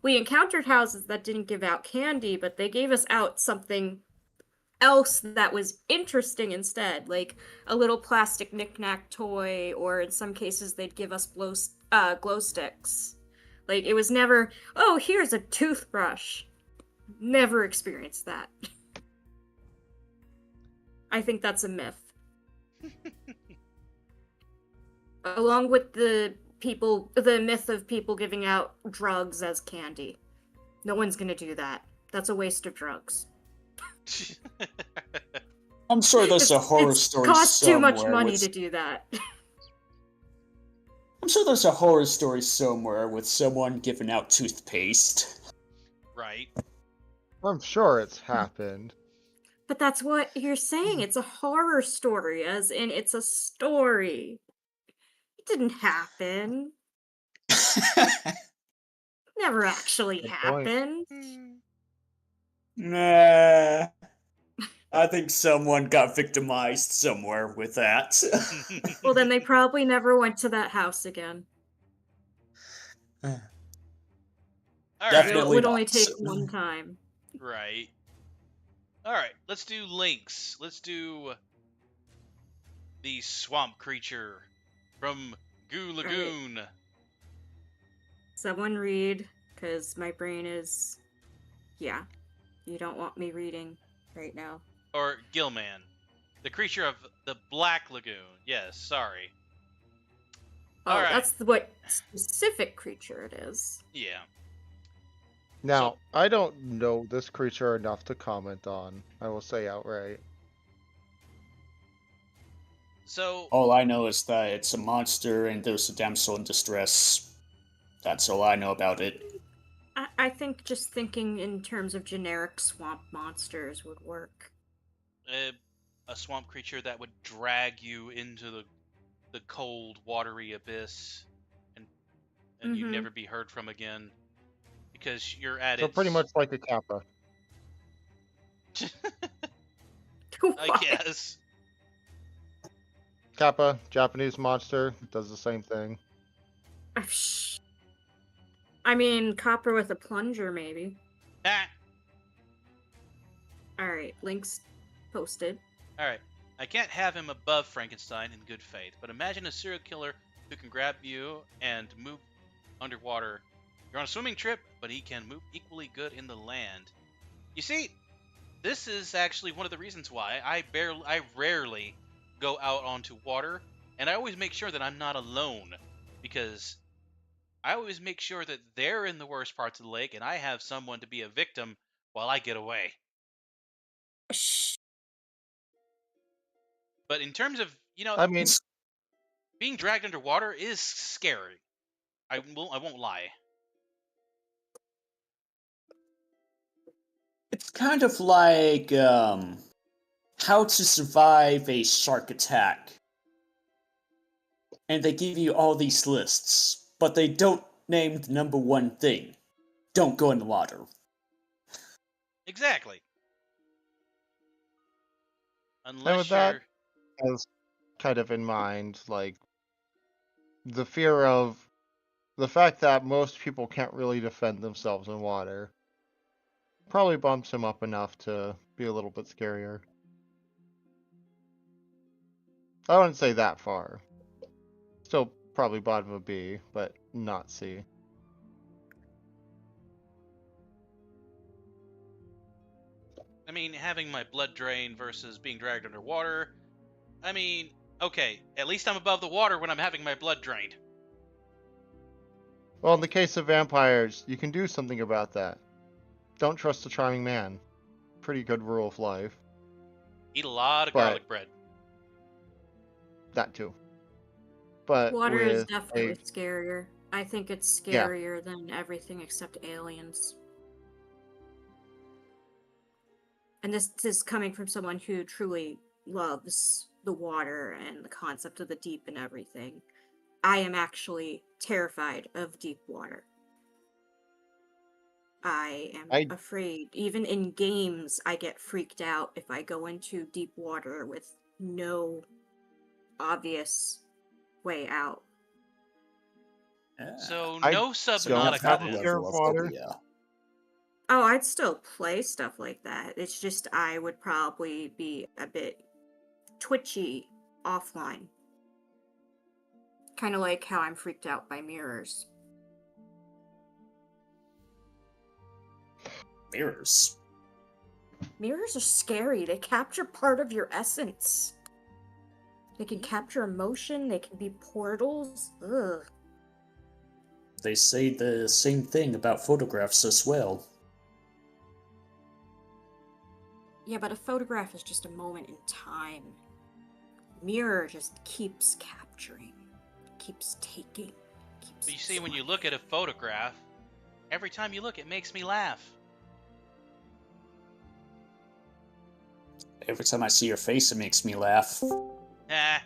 We encountered houses that didn't give out candy, but they gave us out something else that was interesting instead, like a little plastic knick-knack toy, or in some cases they'd give us glow sticks. Like, it was never, oh, here's a toothbrush. Never experienced that. I think that's a myth. Along with the myth of people giving out drugs as candy. No one's gonna do that. That's a waste of drugs. I'm sure there's a horror story Costs too much somewhere money with- to do that. I'm sure there's a horror story somewhere with someone giving out toothpaste. Right. I'm sure it's happened. But that's what you're saying. It's a horror story, as in it's a story. It didn't happen. Never actually Good point. happened. Nah. I think someone got victimized somewhere with that. Well, then they probably never went to that house again. All It Definitely would only not. take one time. Right. All right. Let's do Lynx. Let's do the swamp creature from Goo Lagoon. Someone read, because my brain is... Yeah. You don't want me reading right now. Or Gilman. The creature of the Black Lagoon. Yes, sorry. Oh, Alright. that's what specific creature it is. Yeah. Now, I don't know this creature enough to comment on. I will say outright. So, All I know is that it's a monster and there's a damsel in distress. That's all I know about it. I think just thinking in terms of generic swamp monsters would work. a swamp creature that would drag you into the cold, watery abyss, and you'd Mhm. never be heard from again because you're at So its. pretty much like a Kappa. I What? guess. Kappa, Japanese monster, does the same thing. I mean, copper with a plunger, maybe. Ah. Alright, links posted. All right. I can't have him above Frankenstein in good faith, but imagine a serial killer who can grab you and move underwater. You're on a swimming trip, but he can move equally good in the land. You see, this is actually one of the reasons why I rarely go out onto water, and I always make sure that I'm not alone, because I always make sure that they're in the worst parts of the lake, and I have someone to be a victim while I get away. Shh. But in terms of, I mean, being dragged underwater is scary. I won't lie. It's kind of like how to survive a shark attack. And they give you all these lists, but they don't name the number one thing. Don't go in the water. Exactly. with Unless that- you're has kind of in mind, like, the fear of the fact that most people can't really defend themselves in water. Probably bumps him up enough to be a little bit scarier. I wouldn't say that far. Still probably bottom of B, but not C. I mean, having my blood drain versus being dragged underwater. I mean, okay, at least I'm above the water when I'm having my blood drained. Well, in the case of vampires, you can do something about that. Don't trust the charming man. pretty good rule of life. Eat a lot of But- garlic bread. That too. But Water is with definitely a scarier. I think it's Yeah. scarier than everything except aliens. And this is coming from someone who truly loves the water and the concept of the deep and everything. I am actually terrified of deep water. I am I- afraid. Even in games, I get freaked out if I go into deep water with no obvious way out. Yeah. So I no don't Subnautica have then. a fear of water. Oh, I'd still play stuff like that. It's just I would probably be a bit twitchy offline. Kind of like how I'm freaked out by mirrors. Mirrors. Mirrors are scary. They capture part of your essence. They can capture emotion. They can be portals. Ugh. They say the same thing about photographs as well. Yeah, but a photograph is just a moment in time. Mirror just keeps capturing, keeps taking, keeps. But you see, when you look at a photograph, every time you look, it makes me laugh. Every time I see your face, it makes me laugh. Ah.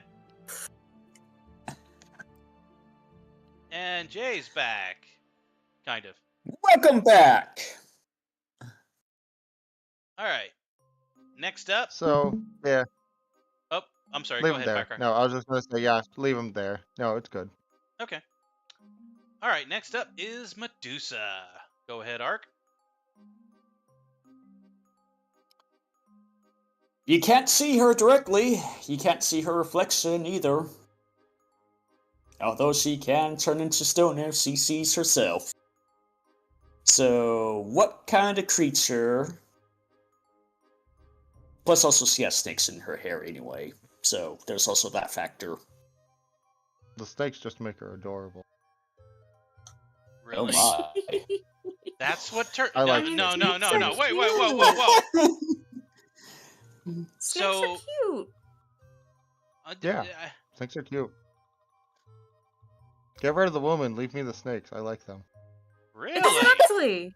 And Jay's back. Kind of. Welcome back! Alright. Next up. So yeah, Oh, I'm sorry. leave Go him ahead, there. Firecracker. No, I was just gonna say yeah, leave him there. No, it's good. Okay. Alright, next up is Medusa. Go ahead, Ark. You can't see her directly. You can't see her reflection either. Although she can turn into stone if she sees herself. So, what kind of creature? Plus, also, she has snakes in her hair anyway. So, there's also that factor. The snakes just make her adorable. Really? Oh my. That's what I like no, snakes. no, no, no, no. Snakes are Wait, whoa, whoa, whoa, whoa. Snakes So- are cute. Yeah. Snakes are cute. Get rid of the woman, leave me the snakes. I like them. Really? Exactly.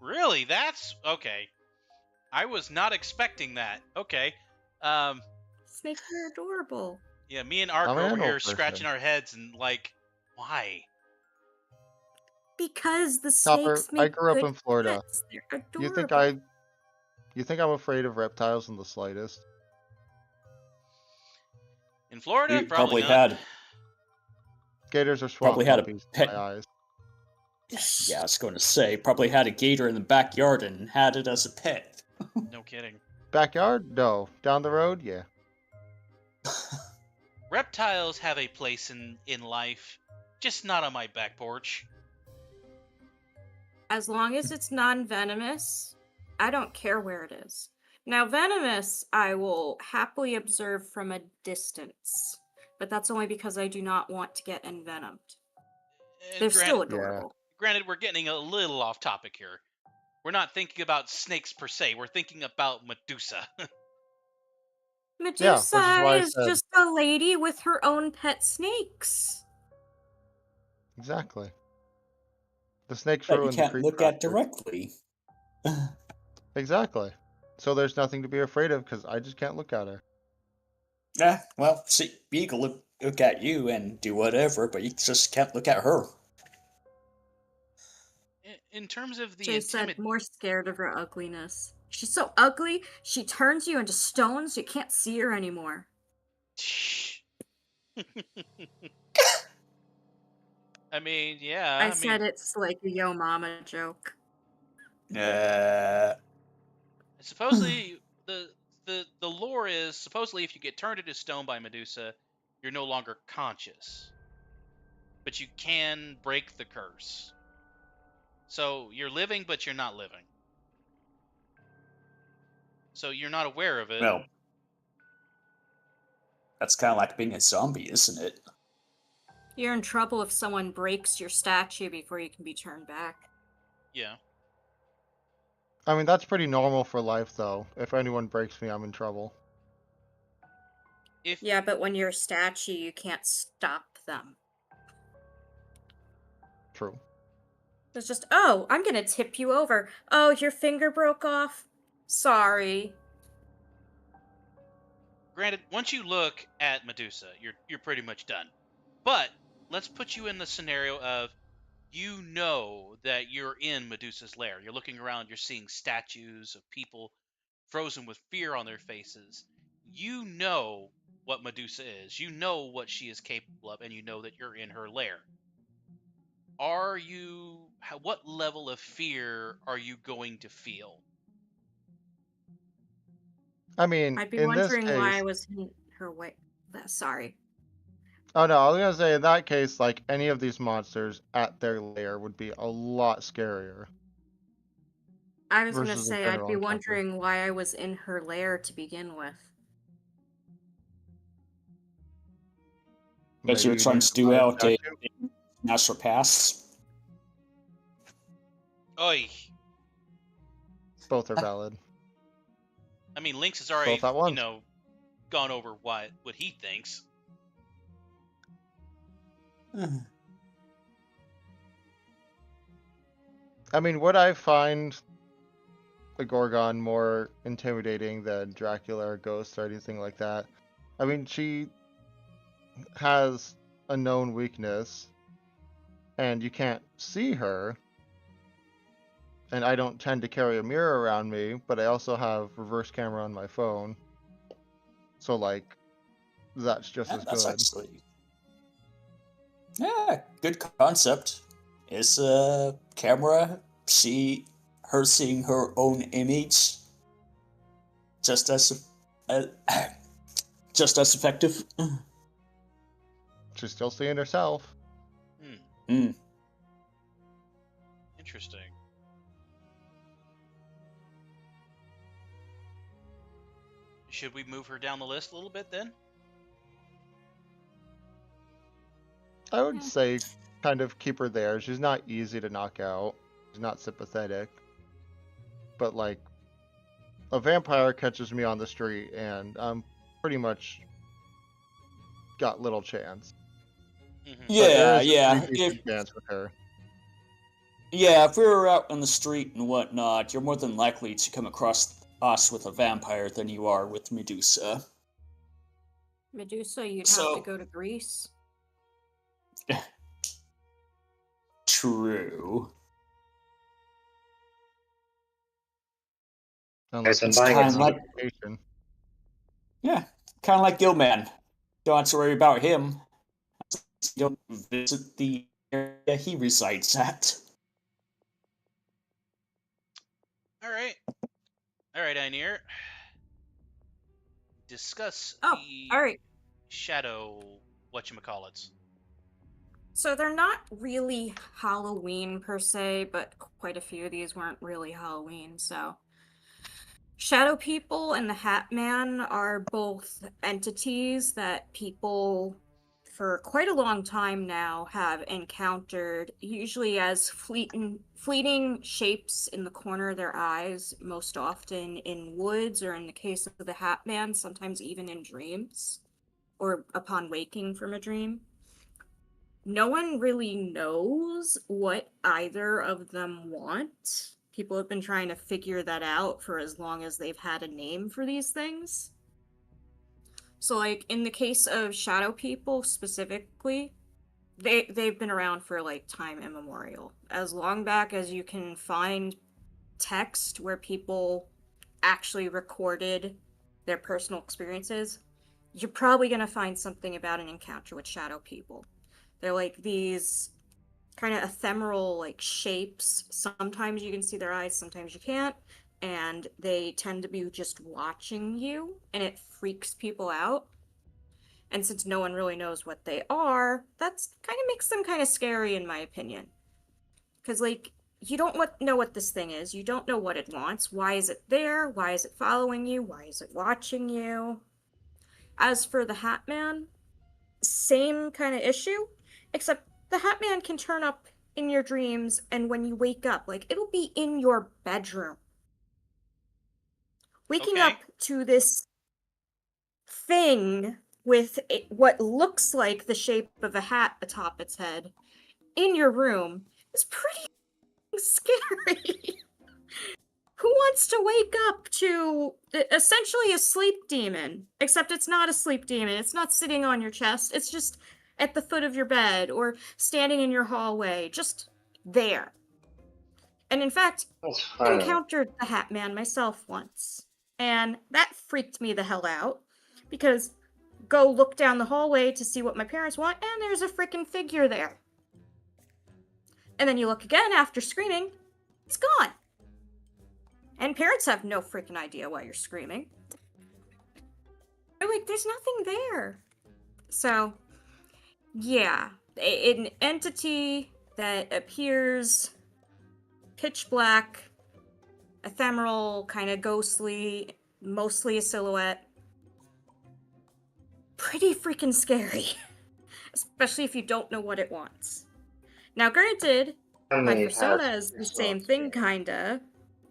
Really? That's okay. I was not expecting that. Okay. Snakes are adorable. Yeah, me and Ark I'm are an over animal here person. scratching our heads and like, why? Because the Chopper, snakes I make grew up good in Florida. pets. They're adorable. You think I'm afraid of reptiles in the slightest? In Florida, You probably probably not. had Gators are swamp Probably had a puppies in pet- my eyes. Yeah, I was going to say, probably had a gator in the backyard and had it as a pet. No kidding. Backyard? No. Down the road? Yeah. Reptiles have a place in life, just not on my back porch. As long as it's non-venomous, I don't care where it is. Now, venomous, I will happily observe from a distance, but that's only because I do not want to get envenomed. And They're still granted, adorable. granted, we're getting a little off topic here. We're not thinking about snakes per se. We're thinking about Medusa. which is Medusa why I is said- just a lady with her own pet snakes. Exactly. The snakes That you ruin the can't creature. look at factor. directly. Exactly. So there's nothing to be afraid of because I just can't look at her. Well, see, you can look at you and do whatever, but you just can't look at her. In terms of the Jay said intimid- more scared of her ugliness. She's so ugly, she turns you into stone so you can't see her anymore. I mean, yeah. I said it's like a yo mama joke. Supposedly, the lore is supposedly if you get turned into stone by Medusa, you're no longer conscious, but you can break the curse. So you're living, but you're not living. So you're not aware of it. Well, that's kind of like being a zombie, isn't it? You're in trouble if someone breaks your statue before you can be turned back. Yeah. I mean, that's pretty normal for life, though. If anyone breaks me, I'm in trouble. If Yeah, but when you're a statue, you can't stop them. True. It's just, oh, I'm gonna tip you over. Oh, your finger broke off? Sorry. granted, once you look at Medusa, you're pretty much done. But let's put you in the scenario of you know that you're in Medusa's lair. You're looking around, you're seeing statues of people frozen with fear on their faces. You know what Medusa is. You know what she is capable of, and you know that you're in her lair. What level of fear are you going to feel? I mean, I'd be in this wondering why I case, was in her way. Sorry. oh no, I was gonna say in that case, like any of these monsters at their lair would be a lot scarier I was gonna versus a say, I'd general be encounter. wondering why I was in her lair to begin with. Because you were Maybe trying need to do fire out a statue? master pass. Oi. Both are valid. I mean, Lynx has already, Both at once. gone over what he thinks. I mean, would I find the Gorgon more intimidating than Dracula or Ghost or anything like that? I mean, she has a known weakness, and you can't see her. And I don't tend to carry a mirror around me, but I also have reverse camera on my phone. So, like, that's just as That's good. actually, yeah, good concept. Is a camera seeing her own image just as just as effective? She's still seeing herself. Interesting. Should we move her down the list a little bit then? I would say kind of keep her there. She's not easy to knock out. She's not sympathetic. But like a vampire catches me on the street and I'm pretty much got little chance. Mm-hmm. But there Yeah, is a pretty decent chance with her. Yeah, if we were out on the street and whatnot, you're more than likely to come across us with a vampire than you are with Medusa. Medusa, you'd have So- to go to Greece. True. Unless I'm it's buying kind it. of like, vacation. yeah, kind of like Gilman. Don't have to worry about him. You don't visit the area he resides at. All right, Einir. Discuss Oh, the alright. shadow whatchamacallits. So they're not really Halloween per se, but quite a few of these weren't really Halloween, so. Shadow People and the Hat Man are both entities that people for quite a long time now have encountered, usually as fleeting shapes in the corner of their eyes, most often in woods, or in the case of the Hat Man, sometimes even in dreams, or upon waking from a dream. No one really knows what either of them want. People have been trying to figure that out for as long as they've had a name for these things. So, like, in the case of Shadow People specifically, they've been around for, like, time immemorial. As long back as you can find text where people actually recorded their personal experiences, you're probably going to find something about an encounter with Shadow People. They're like these kind of ephemeral like shapes. Sometimes you can see their eyes, sometimes you can't, and they tend to be just watching you, and it freaks people out. And since no one really knows what they are, that's kind of makes them kind of scary in my opinion. Cuz like you don't know what this thing is. You don't know what it wants. Why is it there? Why is it following you? Why is it watching you? As for the Hat Man, same kind of issue, except the Hat Man can turn up in your dreams, and when you wake up, like, it'll be in your bedroom. waking Okay. up to this thing with what looks like the shape of a hat atop its head in your room is pretty scary. Who wants to wake up to essentially a sleep demon? Except it's not a sleep demon. It's not sitting on your chest. It's just at the foot of your bed or standing in your hallway, just there. And in fact, That's I funny. encountered the Hat Man myself once, and that freaked me the hell out because go look down the hallway to see what my parents want, and there's a freaking figure there. And then you look again after screaming, it's gone. And parents have no freaking idea why you're screaming. They're like, there's nothing there. So, yeah, an entity that appears pitch black, ephemeral, kind of ghostly, mostly a silhouette. Pretty freaking scary. Especially if you don't know what it wants. Now, granted, my Family persona has is the personal same thing, experience. kinda,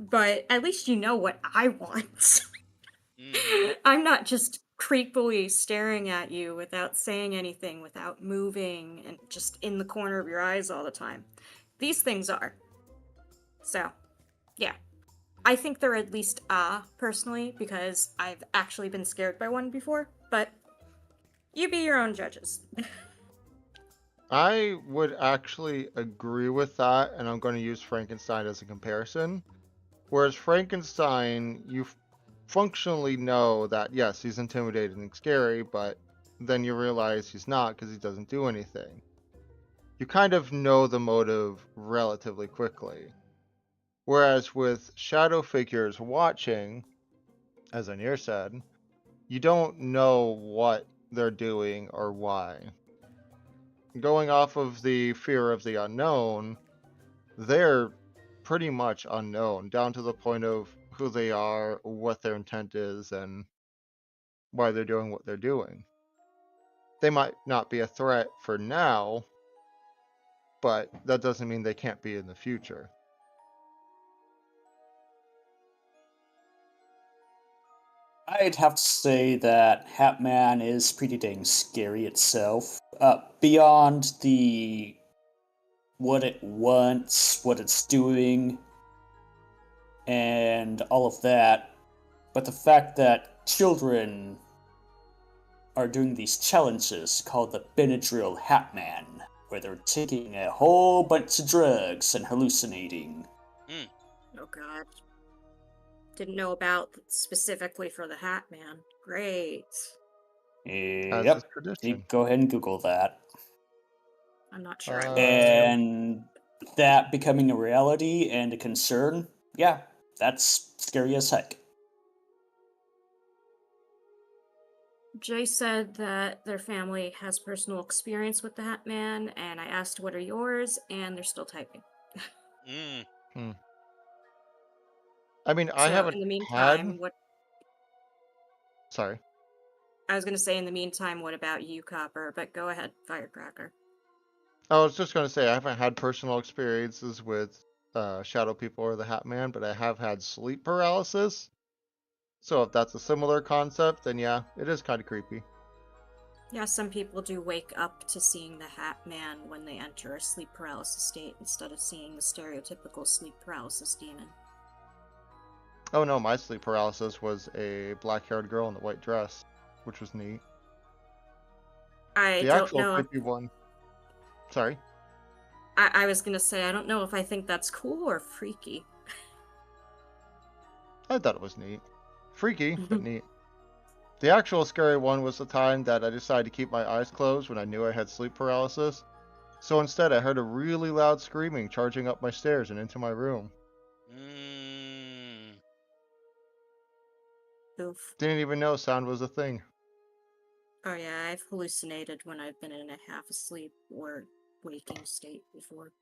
but at least you know what I want. Mhm. I'm not just creepily staring at you without saying anything, without moving, and just in the corner of your eyes all the time. These things are. So, yeah. I think they're at least personally, because I've actually been scared by one before, but you be your own judges. I would actually agree with that, and I'm going to use Frankenstein as a comparison. Whereas Frankenstein, you functionally know that, yes, he's intimidating and scary, but then you realize he's not because he doesn't do anything. You kind of know the motive relatively quickly. Whereas with shadow figures watching, as Anir said, you don't know what they're doing or why. Going off of the fear of the unknown, they're pretty much unknown, down to the point of who they are, what their intent is, and why they're doing what they're doing. They might not be a threat for now, but that doesn't mean they can't be in the future. I'd have to say that Hatman is pretty dang scary itself. Beyond the what it wants, what it's doing, and all of that, but the fact that children are doing these challenges called the Benadryl Hatman, where they're taking a whole bunch of drugs and hallucinating. Oh god. Didn't know about specifically for the Hat Man. Great. As is Yep. tradition. Go ahead and Google that. I'm not sure I want to. And that becoming a reality and a concern, yeah, that's scary as heck. Jay said that their family has personal experience with the Hat Man, and I asked what are yours, and they're still typing. Mm. I mean, I So haven't in the had. meantime, what Sorry. I was gonna say in the meantime, what about you, Copper? But go ahead, Firecracker. I was just going to say I haven't had personal experiences with shadow people or the Hat Man, but I have had sleep paralysis. So if that's a similar concept, then yeah, it is kind of creepy. Yeah, some people do wake up to seeing the Hat Man when they enter a sleep paralysis state instead of seeing the stereotypical sleep paralysis demon. Oh no, my sleep paralysis was a black-haired girl in a white dress, which was neat. I The don't actual know. creepy one. Sorry. I was gonna say I don't know if I think that's cool or freaky. I thought it was neat. Freaky, but neat. The actual scary one was the time that I decided to keep my eyes closed when I knew I had sleep paralysis. So instead, I heard a really loud screaming charging up my stairs and into my room. Mm. Oof. Didn't even know sound was a thing. Oh yeah, I've hallucinated when I've been in a half asleep or waking state before.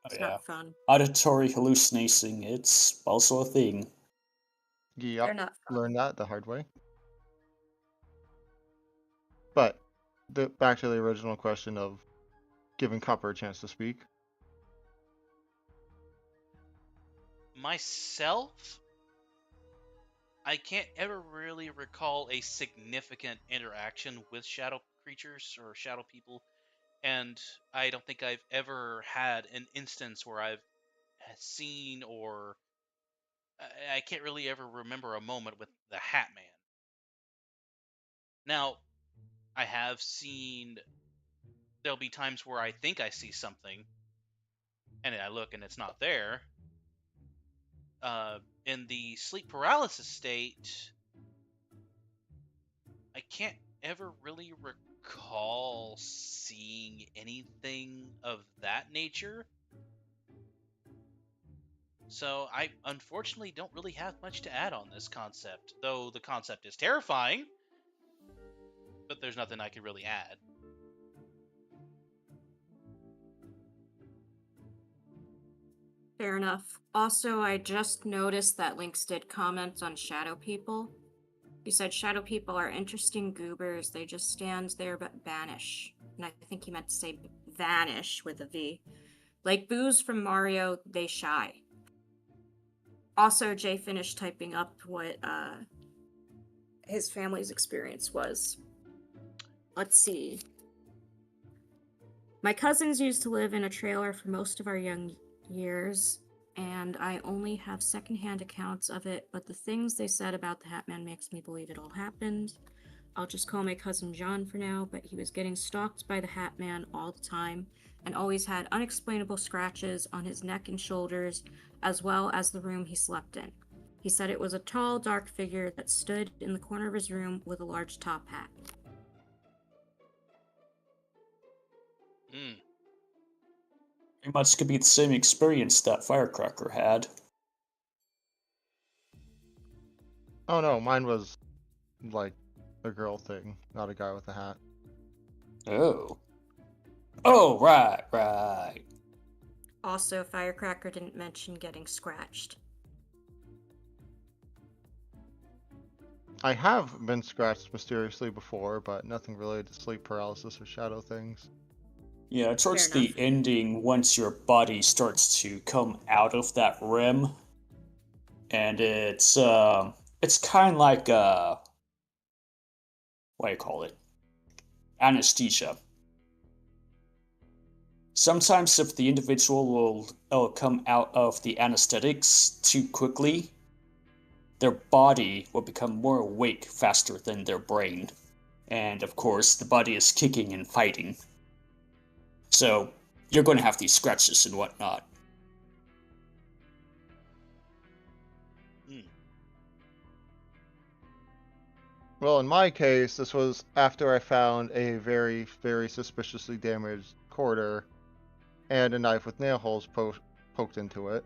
It's not fun. Auditory hallucinating, it's also a thing. They're Yep, not fun. learned that the hard way. But back to the original question of giving Copper a chance to speak. Myself? I can't ever really recall a significant interaction with shadow creatures or shadow people, and I don't think I've ever had an instance where I've seen or I can't really ever remember a moment with the Hat Man. Now, I have seen there'll be times where I think I see something, and I look and it's not there. In the sleep paralysis state, I can't ever really recall seeing anything of that nature. So I unfortunately don't really have much to add on this concept, though the concept is terrifying, but there's nothing I can really add. Fair enough. Also, I just noticed that Lynx did comment on shadow people. He said shadow people are interesting goobers. They just stand there but vanish. And I think he meant to say vanish with a V. Like Booze from Mario, they shy. Also, Jay finished typing up what his family's experience was. Let's see. My cousins used to live in a trailer for most of our young years, and I only have secondhand accounts of it, but the things they said about the Hat Man makes me believe it all happened. I'll just call my cousin John for now, but he was getting stalked by the Hat Man all the time and always had unexplainable scratches on his neck and shoulders, as well as the room he slept in. He said it was a tall, dark figure that stood in the corner of his room with a large top hat. Hmm. Pretty much could be the same experience that Firecracker had. Oh no, mine was like a girl thing, not a guy with a hat. Oh. Oh, right. Also, Firecracker didn't mention getting scratched. I have been scratched mysteriously before, but nothing related to sleep paralysis or shadow things. Yeah, towards Fair the enough. ending, once your body starts to come out of that rim, and it's kind of like what do you call it? Anesthesia. Sometimes if the individual will come out of the anesthetics too quickly, their body will become more awake faster than their brain. And of course, the body is kicking and fighting. So, you're going to have these scratches and whatnot. Hmm. Well, in my case, this was after I found a very, very suspiciously damaged quarter and a knife with nail holes poked into it.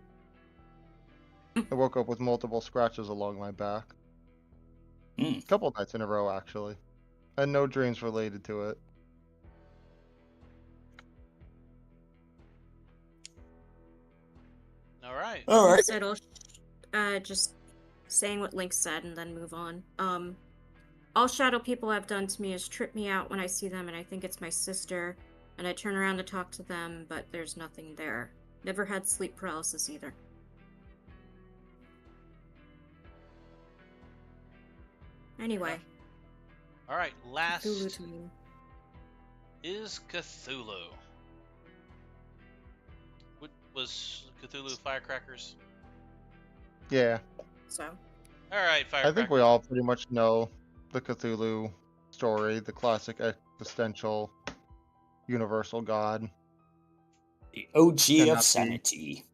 I woke up with multiple scratches along my back. Hmm. A couple nights in a row, actually. And no dreams related to it. All right. Alright. Said just saying what Link said and then move on. All shadow people have done to me is trip me out when I see them and I think it's my sister, and I turn around to talk to them, but there's nothing there. Never had sleep paralysis either. Anyway, All right. Last Cthulhu time. is Cthulhu. What was Cthulhu Firecrackers? Yeah, So, All right, I Firecracker. think we all pretty much know the Cthulhu story, the classic existential universal god. The OG Cannot of be- sanity.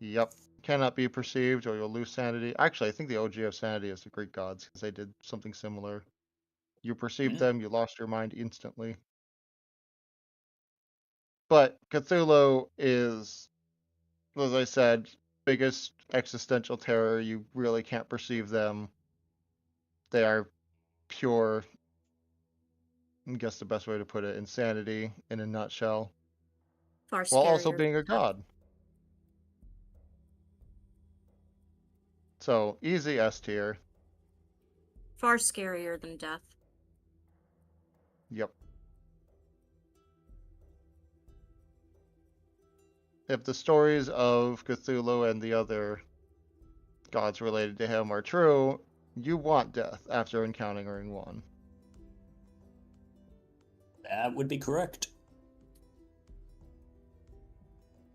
Yep. Cannot be perceived or you'll lose sanity. Actually, I think the OG of sanity is the Greek gods because they did something similar. You perceived them, you lost your mind instantly. But Cthulhu is, as I said, biggest existential terror. You really can't perceive them. They are pure, I guess the best way to put it, insanity in a nutshell. far While scarier. also being a god. So, easy S tier. Far scarier than death. Yep. If the stories of Cthulhu and the other gods related to him are true, you want death after encountering one. That would be correct.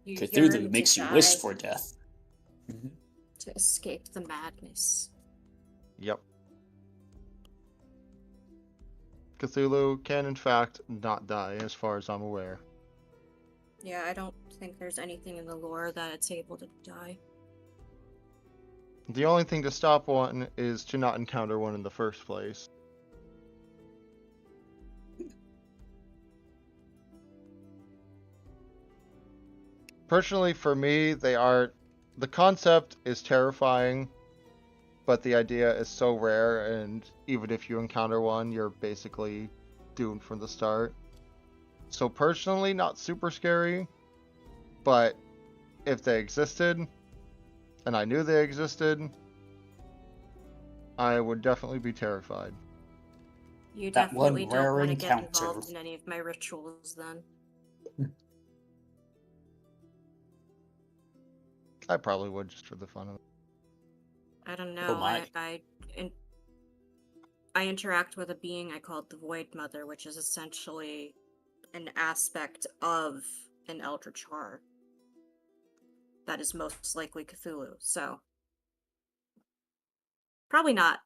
You Cthulhu yearn makes to you wish die, for death. to escape the madness. Yep. Cthulhu can, in fact, not die, as far as I'm aware. Yeah, I don't think there's anything in the lore that it's able to die. The only thing to stop one is to not encounter one in the first place. Personally, for me, the concept is terrifying, but the idea is so rare, and even if you encounter one, you're basically doomed from the start. So personally, not super scary, but if they existed, and I knew they existed, I would definitely be terrified. You That one definitely don't rare want to get encounter. involved in any of my rituals then. I probably would just for the fun of it. I don't know. my. I interact with a being I call the Void Mother, which is essentially an aspect of an Eldritch Horror. That is most likely Cthulhu, so probably not.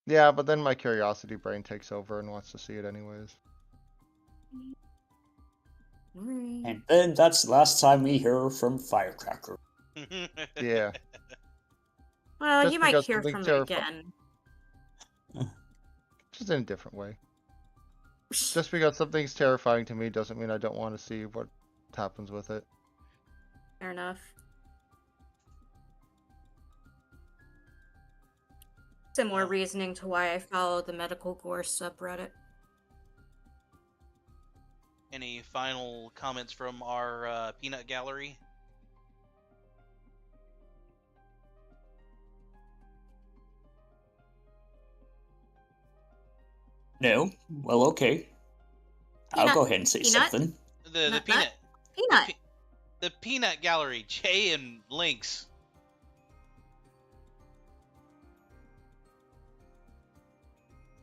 Yeah, but then my curiosity brain takes over and wants to see it anyways. Alright. And then that's the last time we hear from Firecracker. Yeah. Well, Just you might because hear something from it terrifi- again. Just in a different way. Just because something's terrifying to me doesn't mean I don't want to see what happens with it. Fair enough. Similar reasoning to why I follow the medical gore subreddit. Any final comments from our peanut gallery? No? Well, okay. I'll Peanut. go ahead and say Peanut? something. The Nut, peanut. nut. Peanut. The peanut gallery, Jay and Lynx.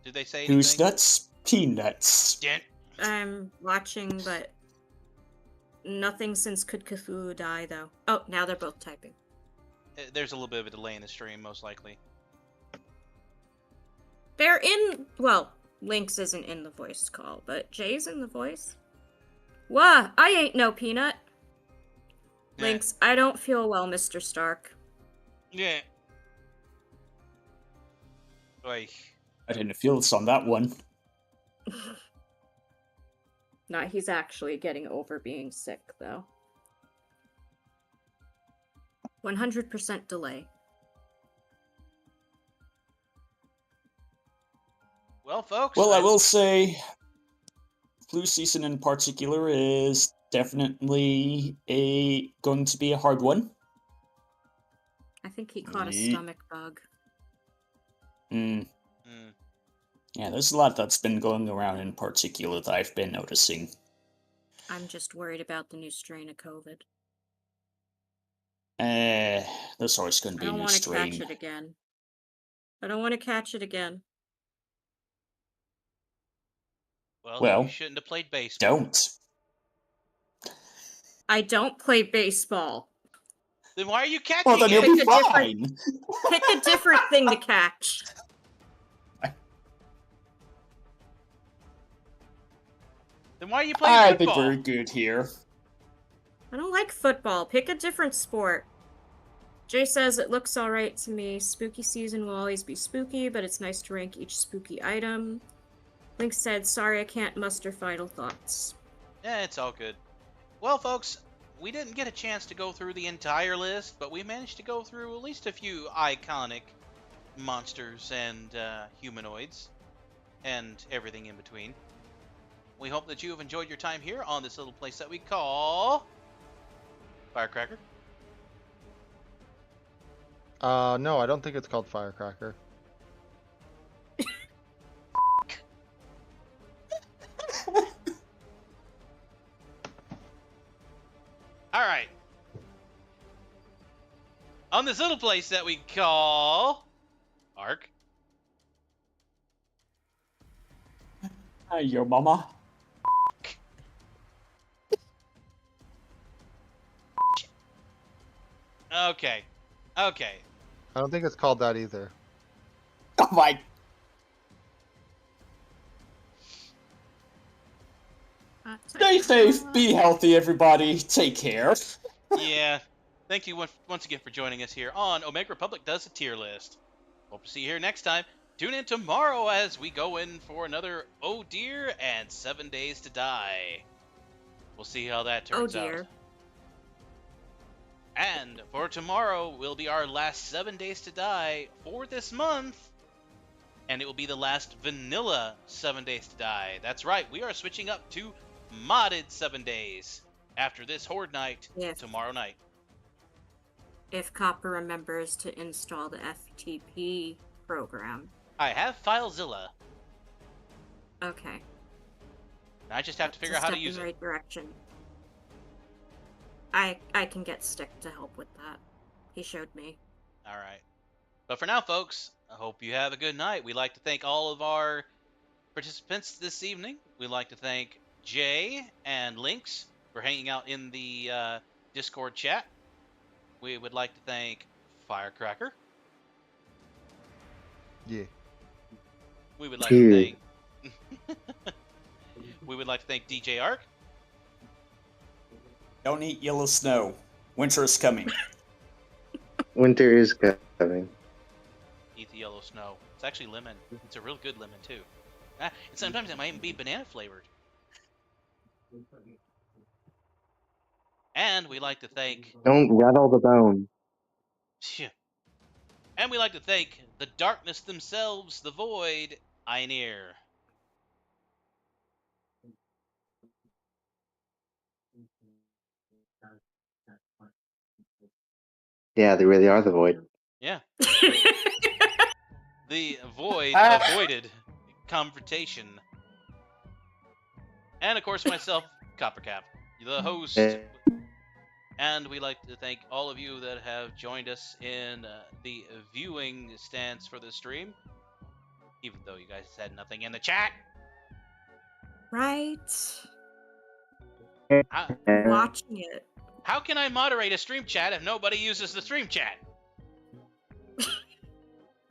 Did they say anything? Who's nuts? Peanuts. Dent. I'm watching, but nothing since Could Cthulhu Die, though. Oh, now they're both typing. There's a little bit of a delay in the stream, most likely. They're in. Well, Lynx isn't in the voice call, but Jay's in the voice. Wah! I ain't no peanut. Yeah. Lynx, I don't feel well, Mr. Stark. Yeah. Like, I didn't feel this on that one. Nah, he's actually getting over being sick, though. 100% delay. well, folks. Well, I will say, flu season in particular is definitely going to be a hard one. I think he caught a Ye- stomach bug. Mm. Mm. Yeah, there's a lot that's been going around in particular that I've been noticing. I'm just worried about the new strain of COVID. There's always going to I be a don't new want to catch strain. it again. I don't want to catch it again. Well, you shouldn't have played baseball. Don't. I don't play baseball. Then why are you catching Well, then it? you'll be Pick a different- fine. Pick a different thing to catch. Then why are you playing I think football? we're good here. I don't like football. Pick a different sport. Jay says it looks alright to me. Spooky season will always be spooky, but it's nice to rank each spooky item. Link said, sorry I can't muster final thoughts. Yeah, it's all good. Well, folks, we didn't get a chance to go through the entire list, but we managed to go through at least a few iconic monsters and humanoids, and everything in between. We hope that you have enjoyed your time here on this little place that we call Firecracker. No, I don't think it's called Firecracker. All right. On this little place that we call Ark. Hi, your mama. Okay. Okay. I don't think it's called that either. Oh my. Stay safe, be healthy, everybody. Take care. Yeah. Thank you once again for joining us here on Omega Republic Does a Tier List. Hope to see you here next time. Tune in tomorrow as we go in for another Oh Dear and 7 Days to Die. We'll see how that turns out. dear. And for tomorrow will be our last 7 Days to Die for this month. And it will be the last vanilla 7 Days to Die. That's right, we are switching up to modded 7 days after this Horde night Yes. tomorrow night. If Copper remembers to install the FTP program. I have FileZilla. Okay. I just have to figure out It's a how to step use in the it. right direction. I can get Stick to help with that. He showed me. All right. But for now, folks, I hope you have a good night. We'd like to thank all of our participants this evening. We'd like to thank Jay and Lynx for hanging out in the Discord chat. We would like to thank Firecracker. Yeah. We would like to Yeah. thank we would like to thank DJ Ark. Don't eat yellow snow. Winter is coming. Winter is coming. Eat the yellow snow. It's actually lemon. It's a real good lemon too. And sometimes it might even be banana flavored. And we like to thank Don't rattle the bone. And we like to thank the darkness themselves, the void, Einir. Yeah, they really are the void. Yeah. The void avoided confrontation. And of course myself, Coppercap, the host. And we like to thank all of you that have joined us in the viewing stance for the stream. Even though you guys said nothing in the chat. Right? How, Watching it. how can I moderate a stream chat if nobody uses the stream chat?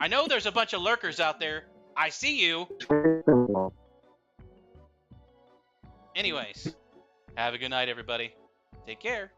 I know there's a bunch of lurkers out there. I see you. Anyways, have a good night, everybody. Take care.